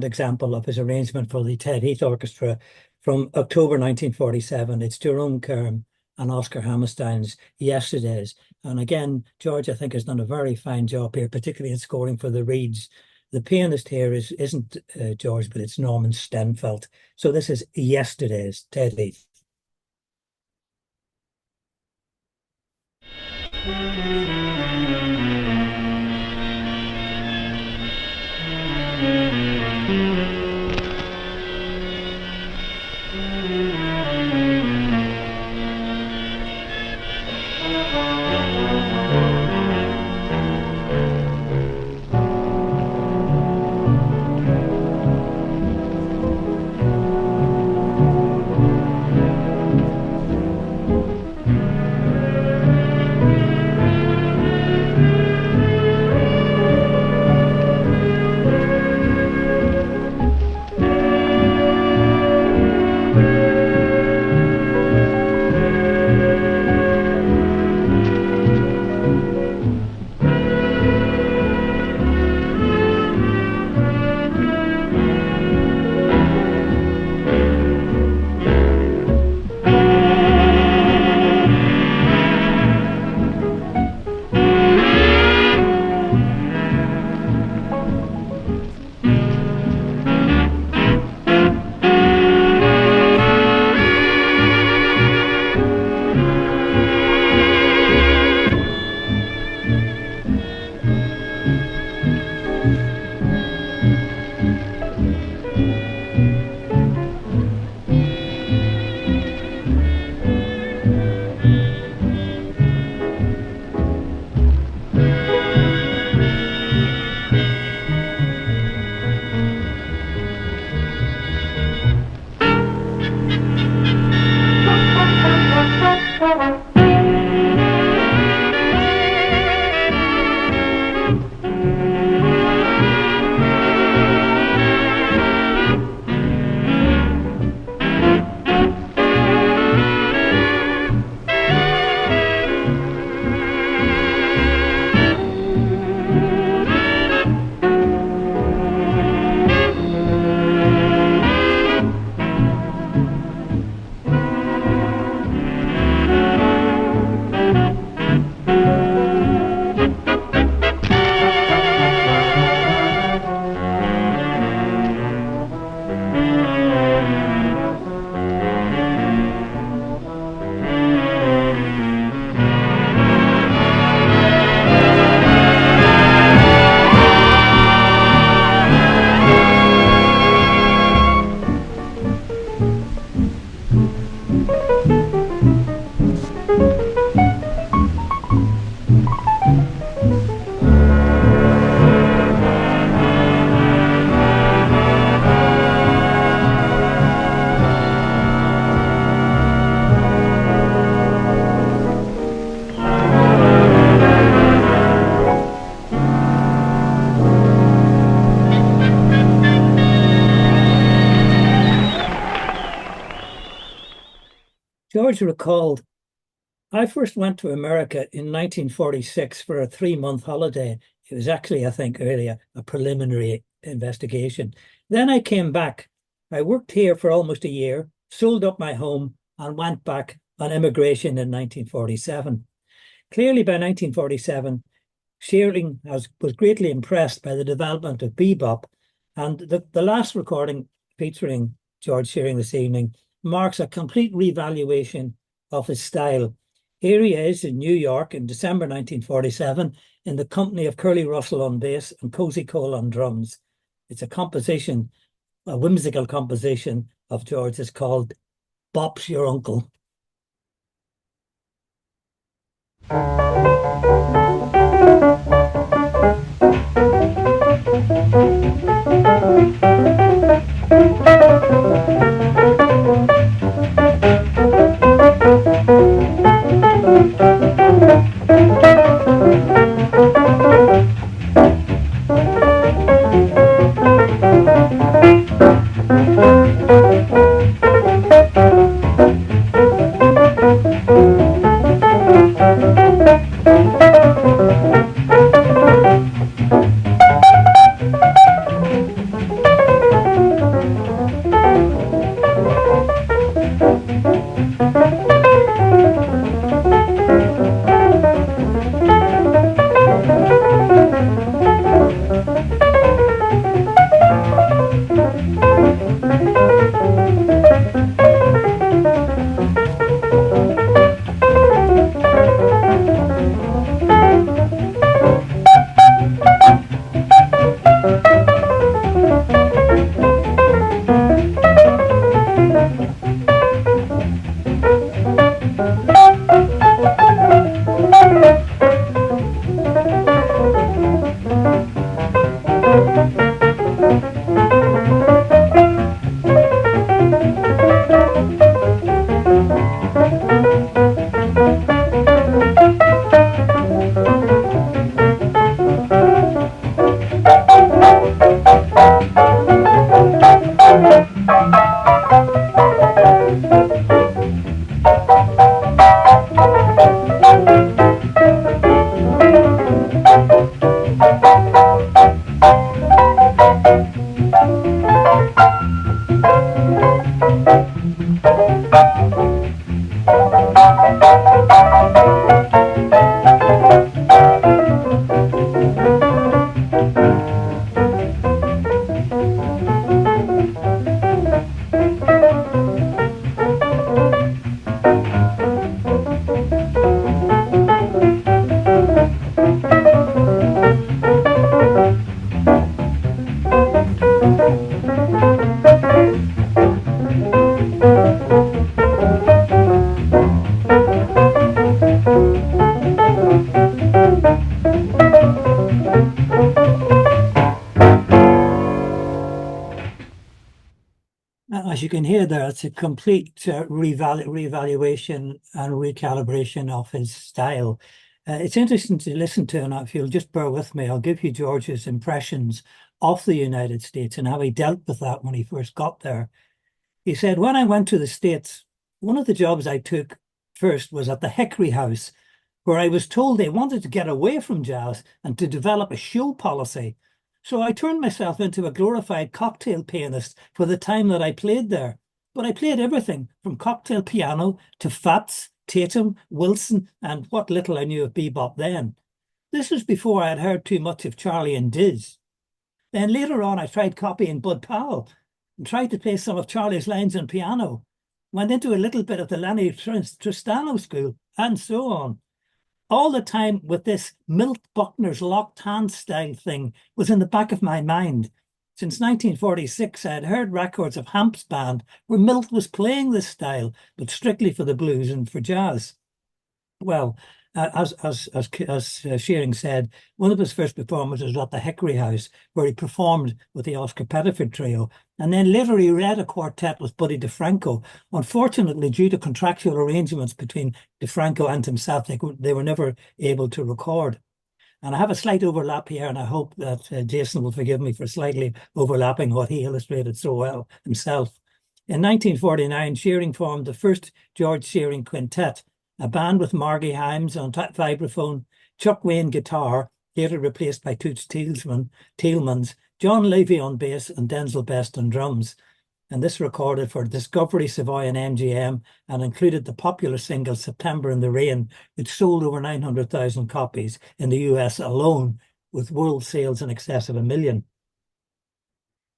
example of his arrangement for the Ted Heath Orchestra from October 1947. It's Jerome Kern and Oscar Hammerstein's Yesterdays. And again, George, I think, has done a very fine job here, particularly in scoring for the reeds. The pianist here isn't George, but it's Norman Stenfeld. So this is Yesterdays, Ted Heath. George recalled, I first went to America in 1946 for a 3-month holiday. It was actually, I think, earlier a preliminary investigation. Then I came back. I worked here for almost a year, sold up my home, and went back on immigration in 1947. Clearly, by 1947, Shearing was greatly impressed by the development of bebop, and the last recording featuring George Shearing this evening marks a complete revaluation of his style. Here he is in New York in December 1947 in the company of Curly Russell on bass and Cozy Cole on drums. It's a composition, a whimsical composition of George's called Bop's Your Uncle. As you can hear there, it's a complete reevaluation and recalibration of his style. It's interesting to listen to, and if you'll just bear with me, I'll give you George's impressions of the United States and how he dealt with that when he first got there. He said, when I went to the States, one of the jobs I took first was at the Hickory House, where I was told they wanted to get away from jazz and to develop a show policy. So I turned myself into a glorified cocktail pianist for the time that I played there. But I played everything from cocktail piano to Fats, Tatum, Wilson, and what little I knew of bebop then. This was before I had heard too much of Charlie and Diz. Then later on, I tried copying Bud Powell and tried to play some of Charlie's lines on piano. Went into a little bit of the Lenny Tristano school, and so on. All the time with this Milt Buckner's locked hand style thing was in the back of my mind. Since 1946, I had heard records of Hamp's band where Milt was playing this style, but strictly for the blues and for jazz. Well, as Shearing said, one of his first performances was at the Hickory House, where he performed with the Oscar Pettiford Trio, and then later he led a quartet with Buddy DeFranco. Unfortunately, due to contractual arrangements between DeFranco and himself, they were never able to record. And I have a slight overlap here, and I hope that Jason will forgive me for slightly overlapping what he illustrated so well himself. In 1949, Shearing formed the first George Shearing Quintet, a band with Margie Himes on vibraphone, Chuck Wayne guitar, later replaced by Toots Thielmans, John Levy on bass, and Denzel Best on drums. And this recorded for Discovery, Savoy, and MGM, and included the popular single September in the Rain, which sold over 900,000 copies in the US alone, with world sales in excess of 1 million.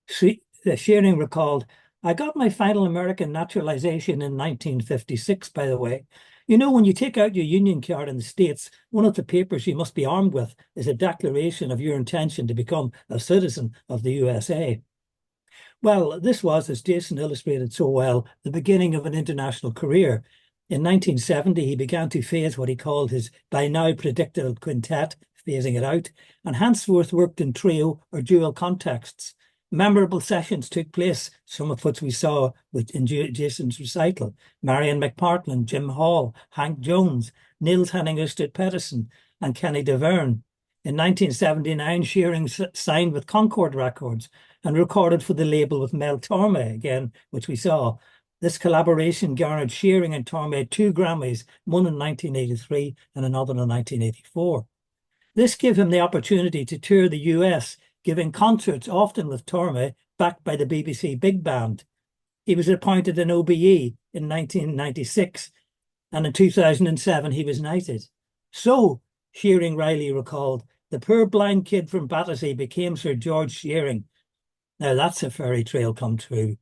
Shearing recalled, I got my final American naturalization in 1956, by the way. You know, when you take out your union card in the States, one of the papers you must be armed with is a declaration of your intention to become a citizen of the USA. Well, this was, as Jason illustrated so well, the beginning of an international career. In 1970, he began to phase what he called his by now predictable quintet, phasing it out, and henceforth worked in trio or dual contexts. Memorable sessions took place, some of which we saw in Jason's recital. Marion McPartland, Jim Hall, Hank Jones, Nils Henning Østed Pedersen, and Kenny DeVerne. In 1979, Shearing signed with Concord Records and recorded for the label with Mel Torme, again, which we saw. This collaboration garnered Shearing and Torme 2 Grammys, one in 1983 and another in 1984. This gave him the opportunity to tour the US, giving concerts often with Torme, backed by the BBC Big Band. He was appointed an OBE in 1996, and in 2007 he was knighted. So, Shearing Riley recalled, the poor blind kid from Battersea became Sir George Shearing. Now that's a fairy tale come true.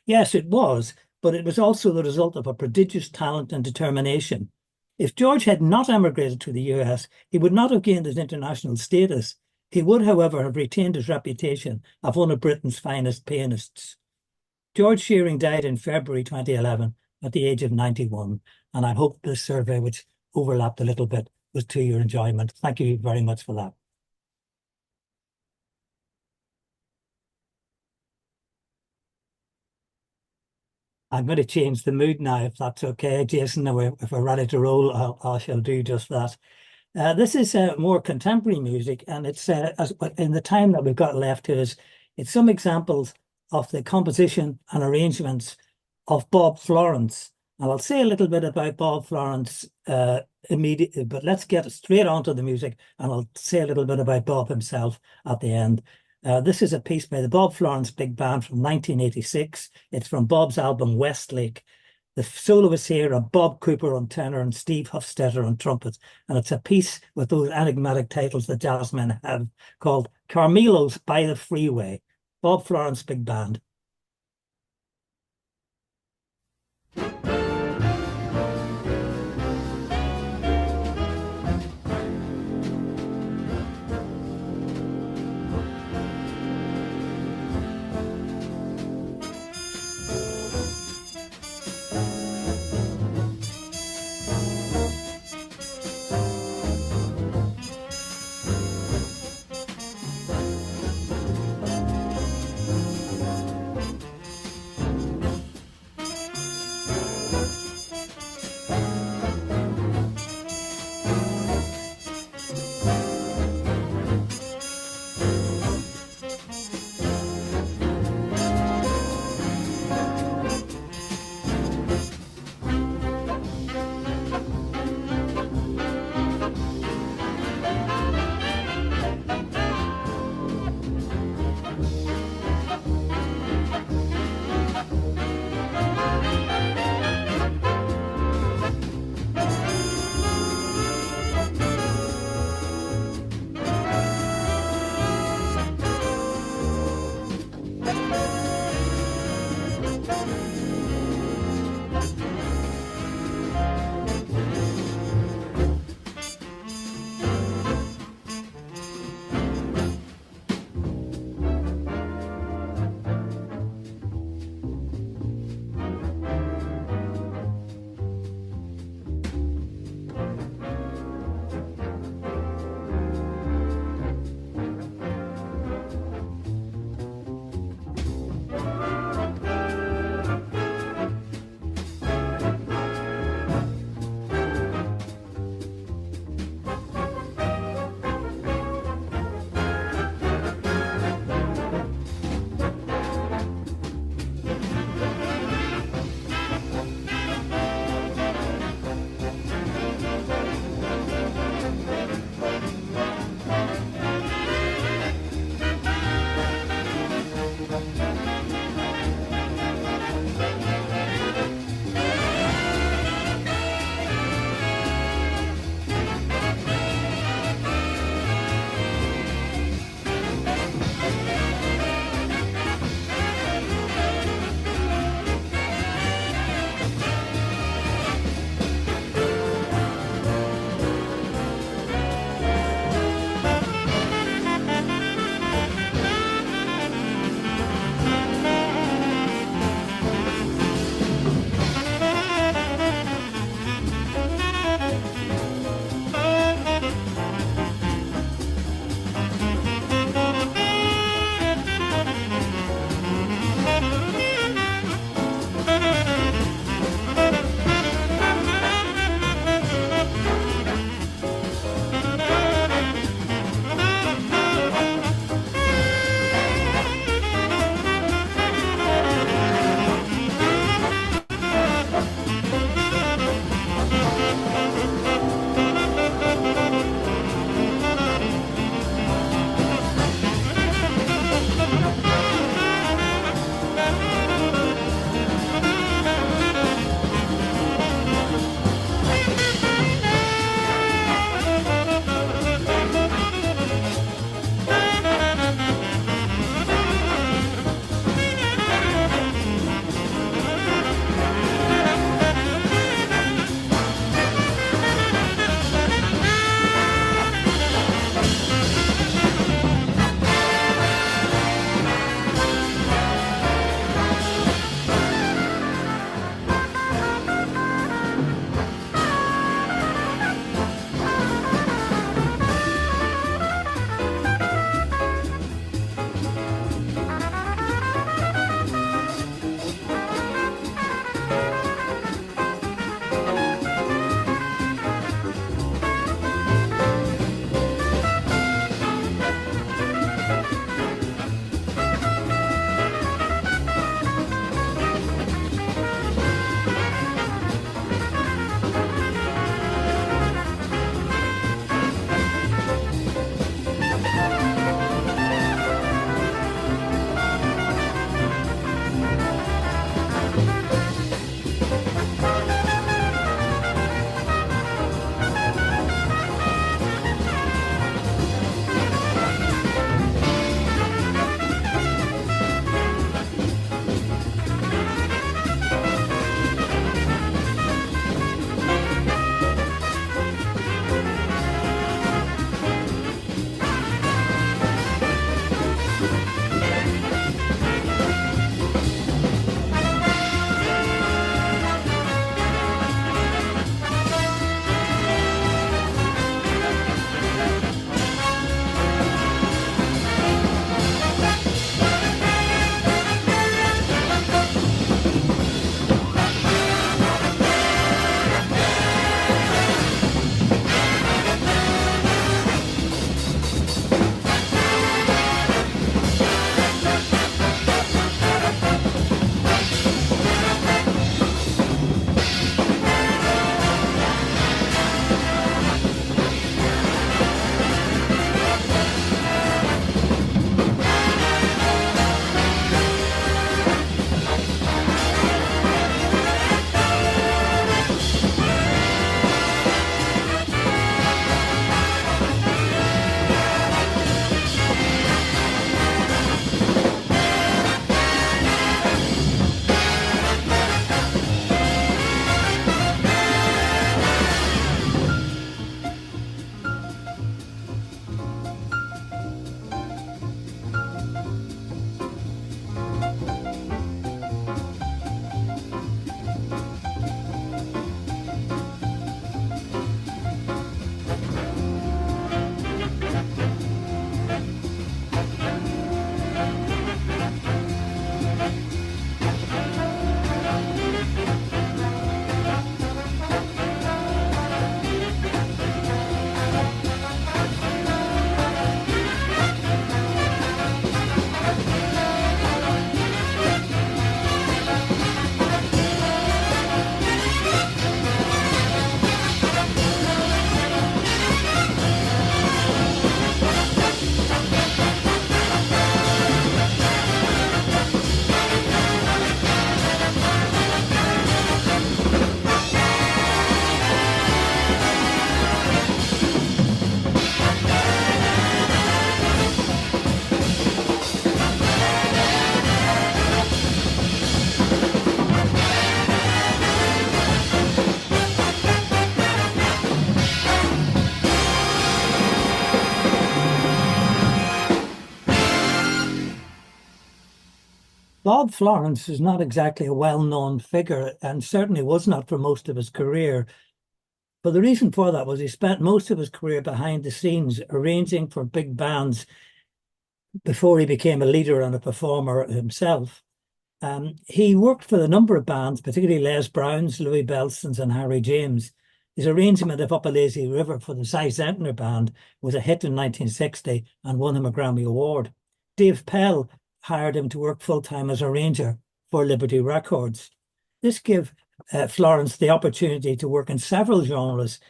Yes, it was, but it was also the result of a prodigious talent and determination. If George had not emigrated to the US, he would not have gained his international status. He would, however, have retained his reputation of one of Britain's finest pianists. George Shearing died in February 2011 at the age of 91, and I hope this survey, which overlapped a little bit, was to your enjoyment. Thank you very much for that. I'm going to change the mood now, if that's okay, Jason. If we're ready to roll, I shall do just that. This is more contemporary music, and it's in the time that we've got left to us, it's some examples of the composition and arrangements of Bob Florence. And I'll say a little bit about Bob Florence immediately, but let's get straight onto the music, and I'll say a little bit about Bob himself at the end. This is a piece by the Bob Florence Big Band from 1986. It's from Bob's album Westlake. The soloists here are Bob Cooper on tenor and Steve Hofstetter on trumpet. And it's a piece with those enigmatic titles that jazzmen have called Carmelo's by the Freeway. Bob Florence Big Band. Bob Florence is not exactly a well-known figure, and certainly was not for most of his career. But the reason for that was he spent most of his career behind the scenes arranging for big bands before he became a leader and a performer himself. He worked for a number of bands, particularly Les Brown's, Louis Bellson's, and Harry James. His arrangement of Up a Lazy River for the sidemen band was a hit in 1960 and won him a Grammy Award. Dave Pell hired him to work full-time as arranger for Liberty Records. This gave Florence the opportunity to work in several genres.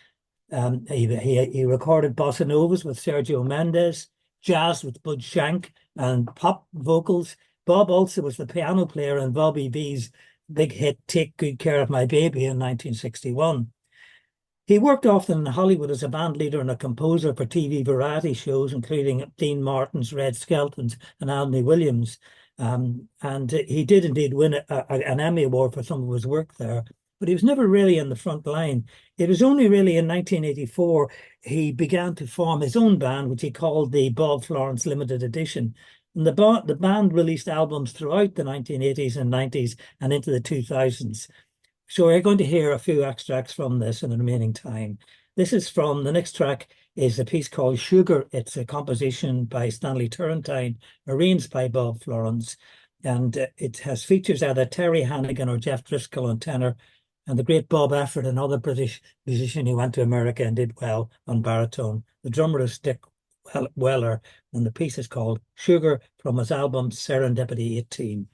He recorded bossa novas with Sergio Mendes, jazz with Bud Shank, and pop vocals. Bob also was the piano player in Bobby V's big hit Take Good Care of My Baby in 1961. He worked often in Hollywood as a band leader and a composer for TV variety shows, including Dean Martin's Red Skeltons and Andy Williams. And he did indeed win an Emmy Award for some of his work there, but he was never really in the front line. It was only really in 1984 he began to form his own band, which he called the Bob Florence Limited Edition. And the band released albums throughout the 1980s and 90s and into the 2000s. So we're going to hear a few extracts from this in the remaining time. This is from, the next track is a piece called Sugar. It's a composition by Stanley Turrentine, arranged by Bob Florence. And it has features either Terry Hannigan or Jeff Driscoll on tenor, and the great Bob Efford, another British musician who went to America and did well on baritone. The drummer is Dick Weller, and the piece is called Sugar from his album Serendipity 18.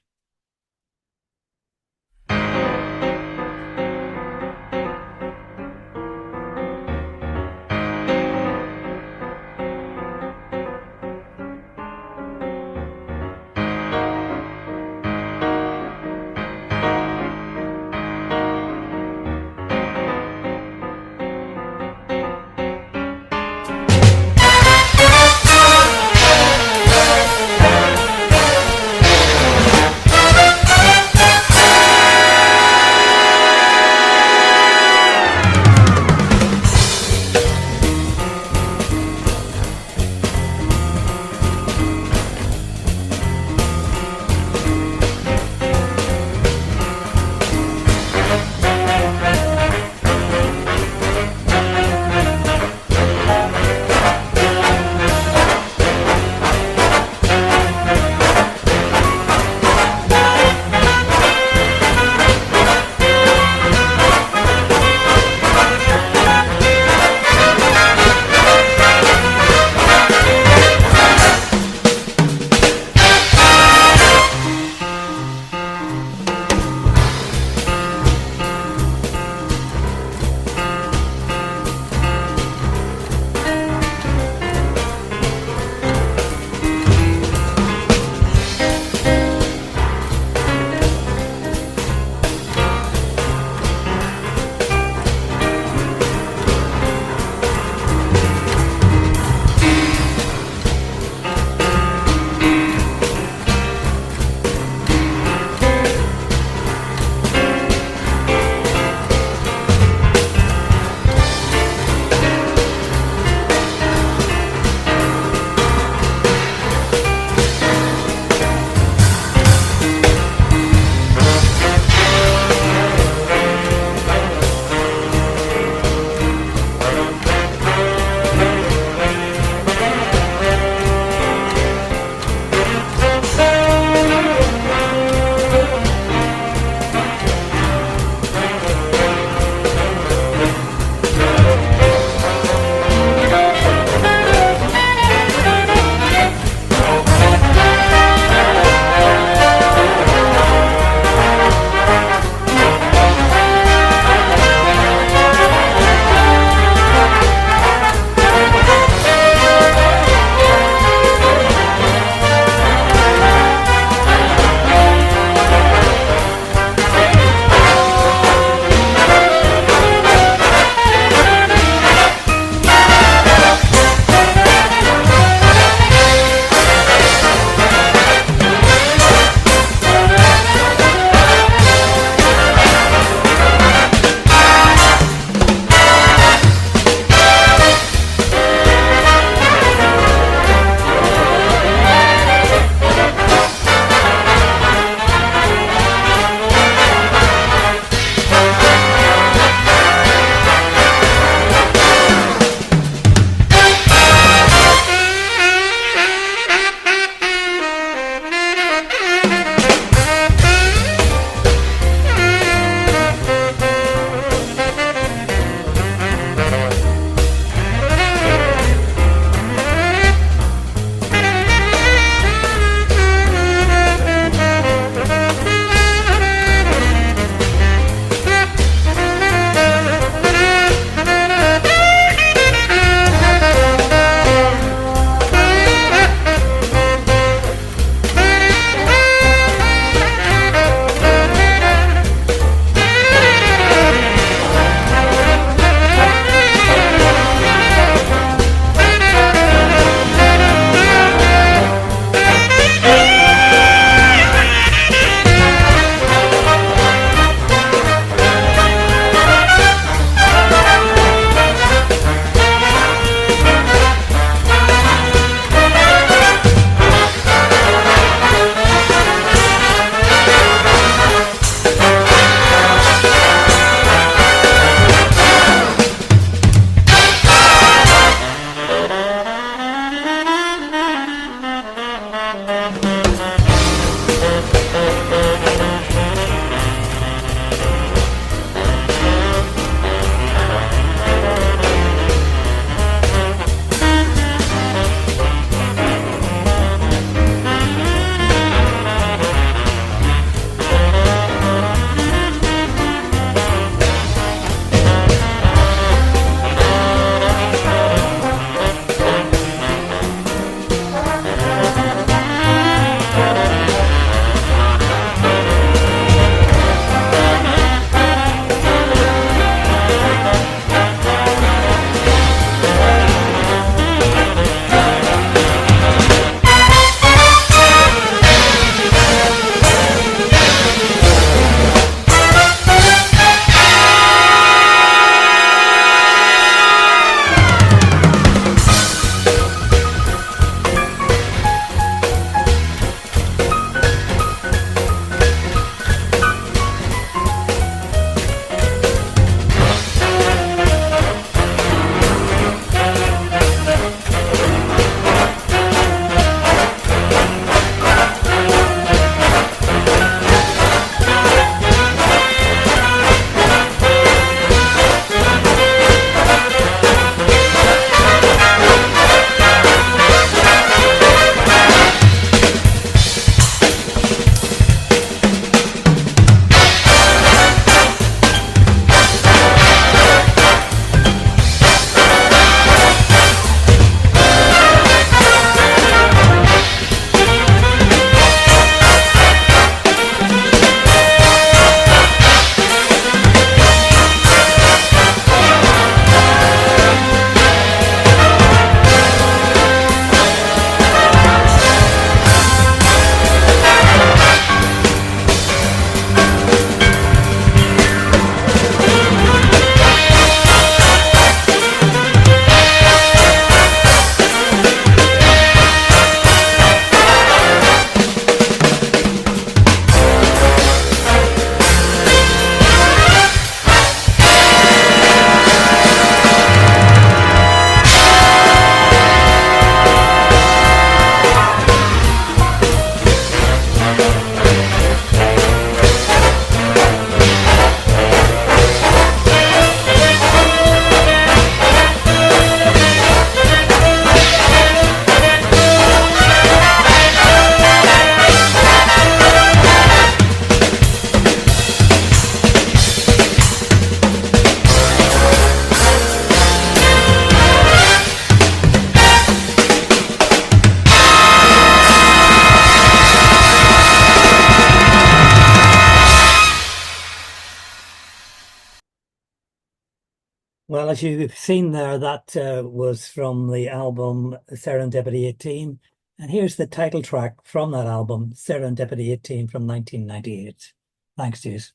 Well, as you've seen there, that was from the album Serendipity 18. And here's the title track from that album, Serendipity 18 from 1998. Thanks, Jason.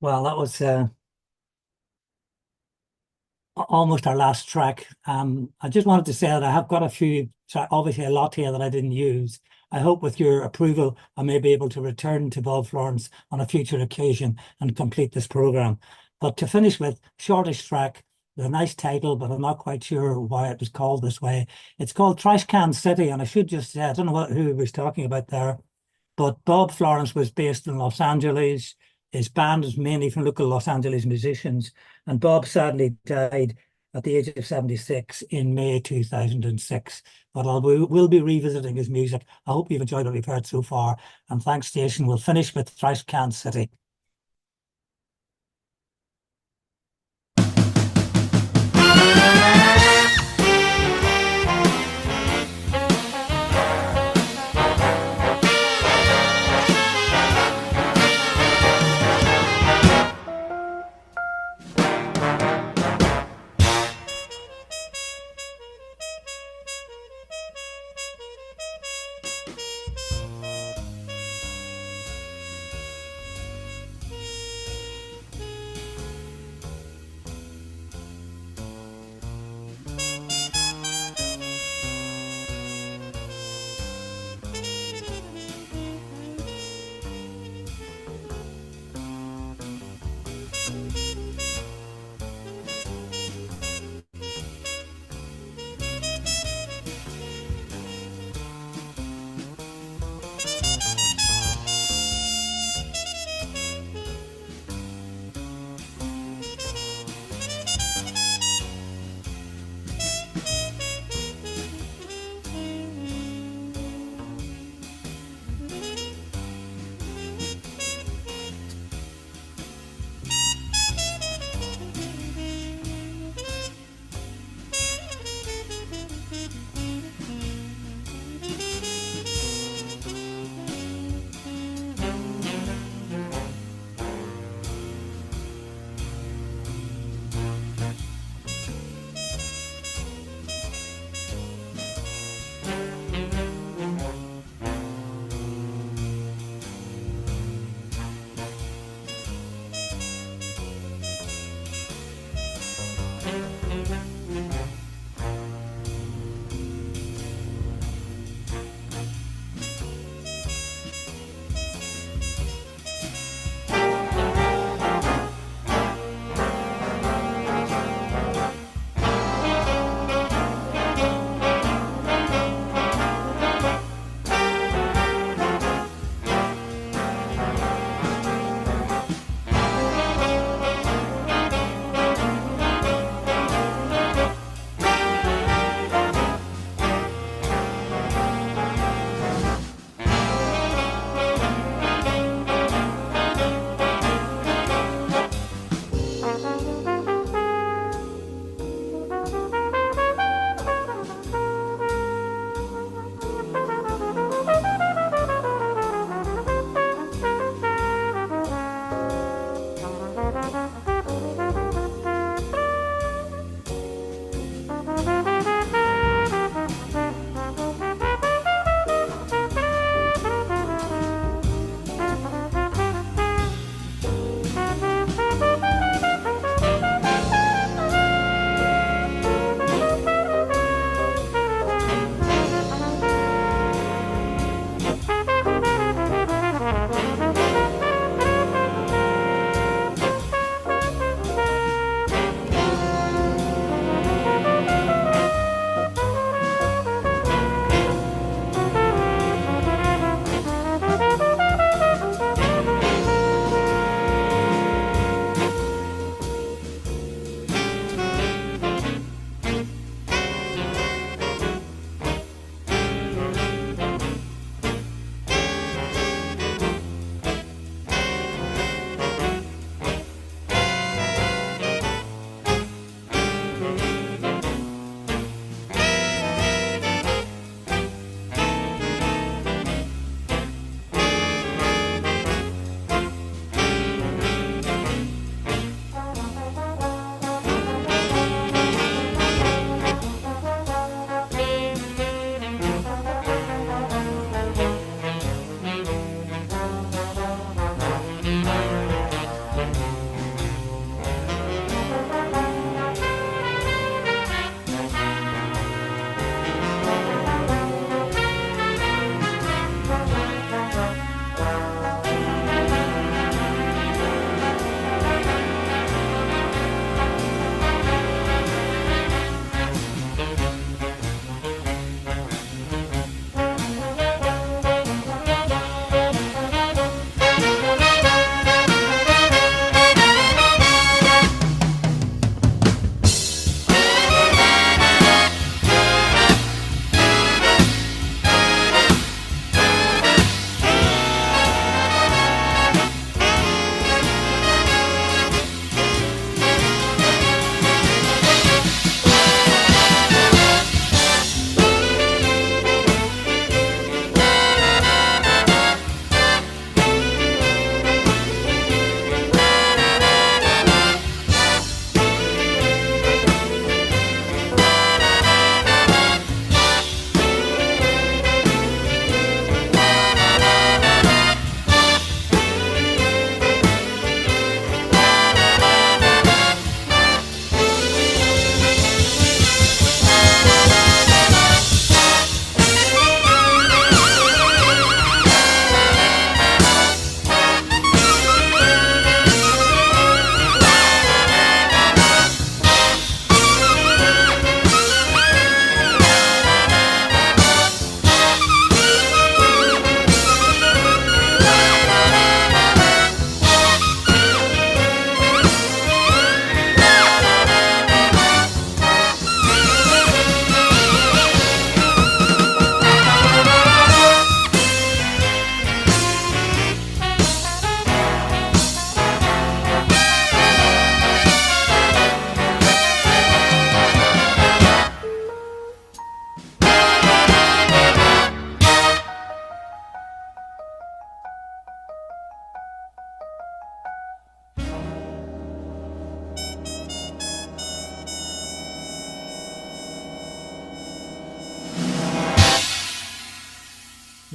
Well, that was almost our last track. I just wanted to say that I have got a few, obviously a lot here that I didn't use. I hope with your approval, I may be able to return to Bob Florence on a future occasion and complete this program. But to finish with, shortest track, with a nice title, but I'm not quite sure why it was called this way. It's called Trash Can City, and I should just say, I don't know who he was talking about there, but Bob Florence was based in Los Angeles. His band is mainly from local Los Angeles musicians, and Bob sadly died at the age of 76 in May 2006. But we'll be revisiting his music. I hope you've enjoyed what we've heard so far. And thanks, Station. We'll finish with Trash Can City.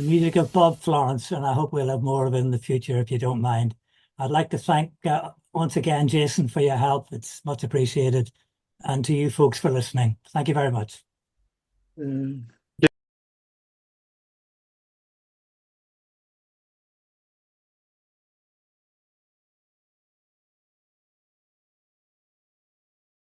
the music of Bob Florence, and I hope we'll have more of it in the future if you don't mind. I'd like to thank once again, Jason, for your help. It's much appreciated. And to you folks for listening. Thank you very much.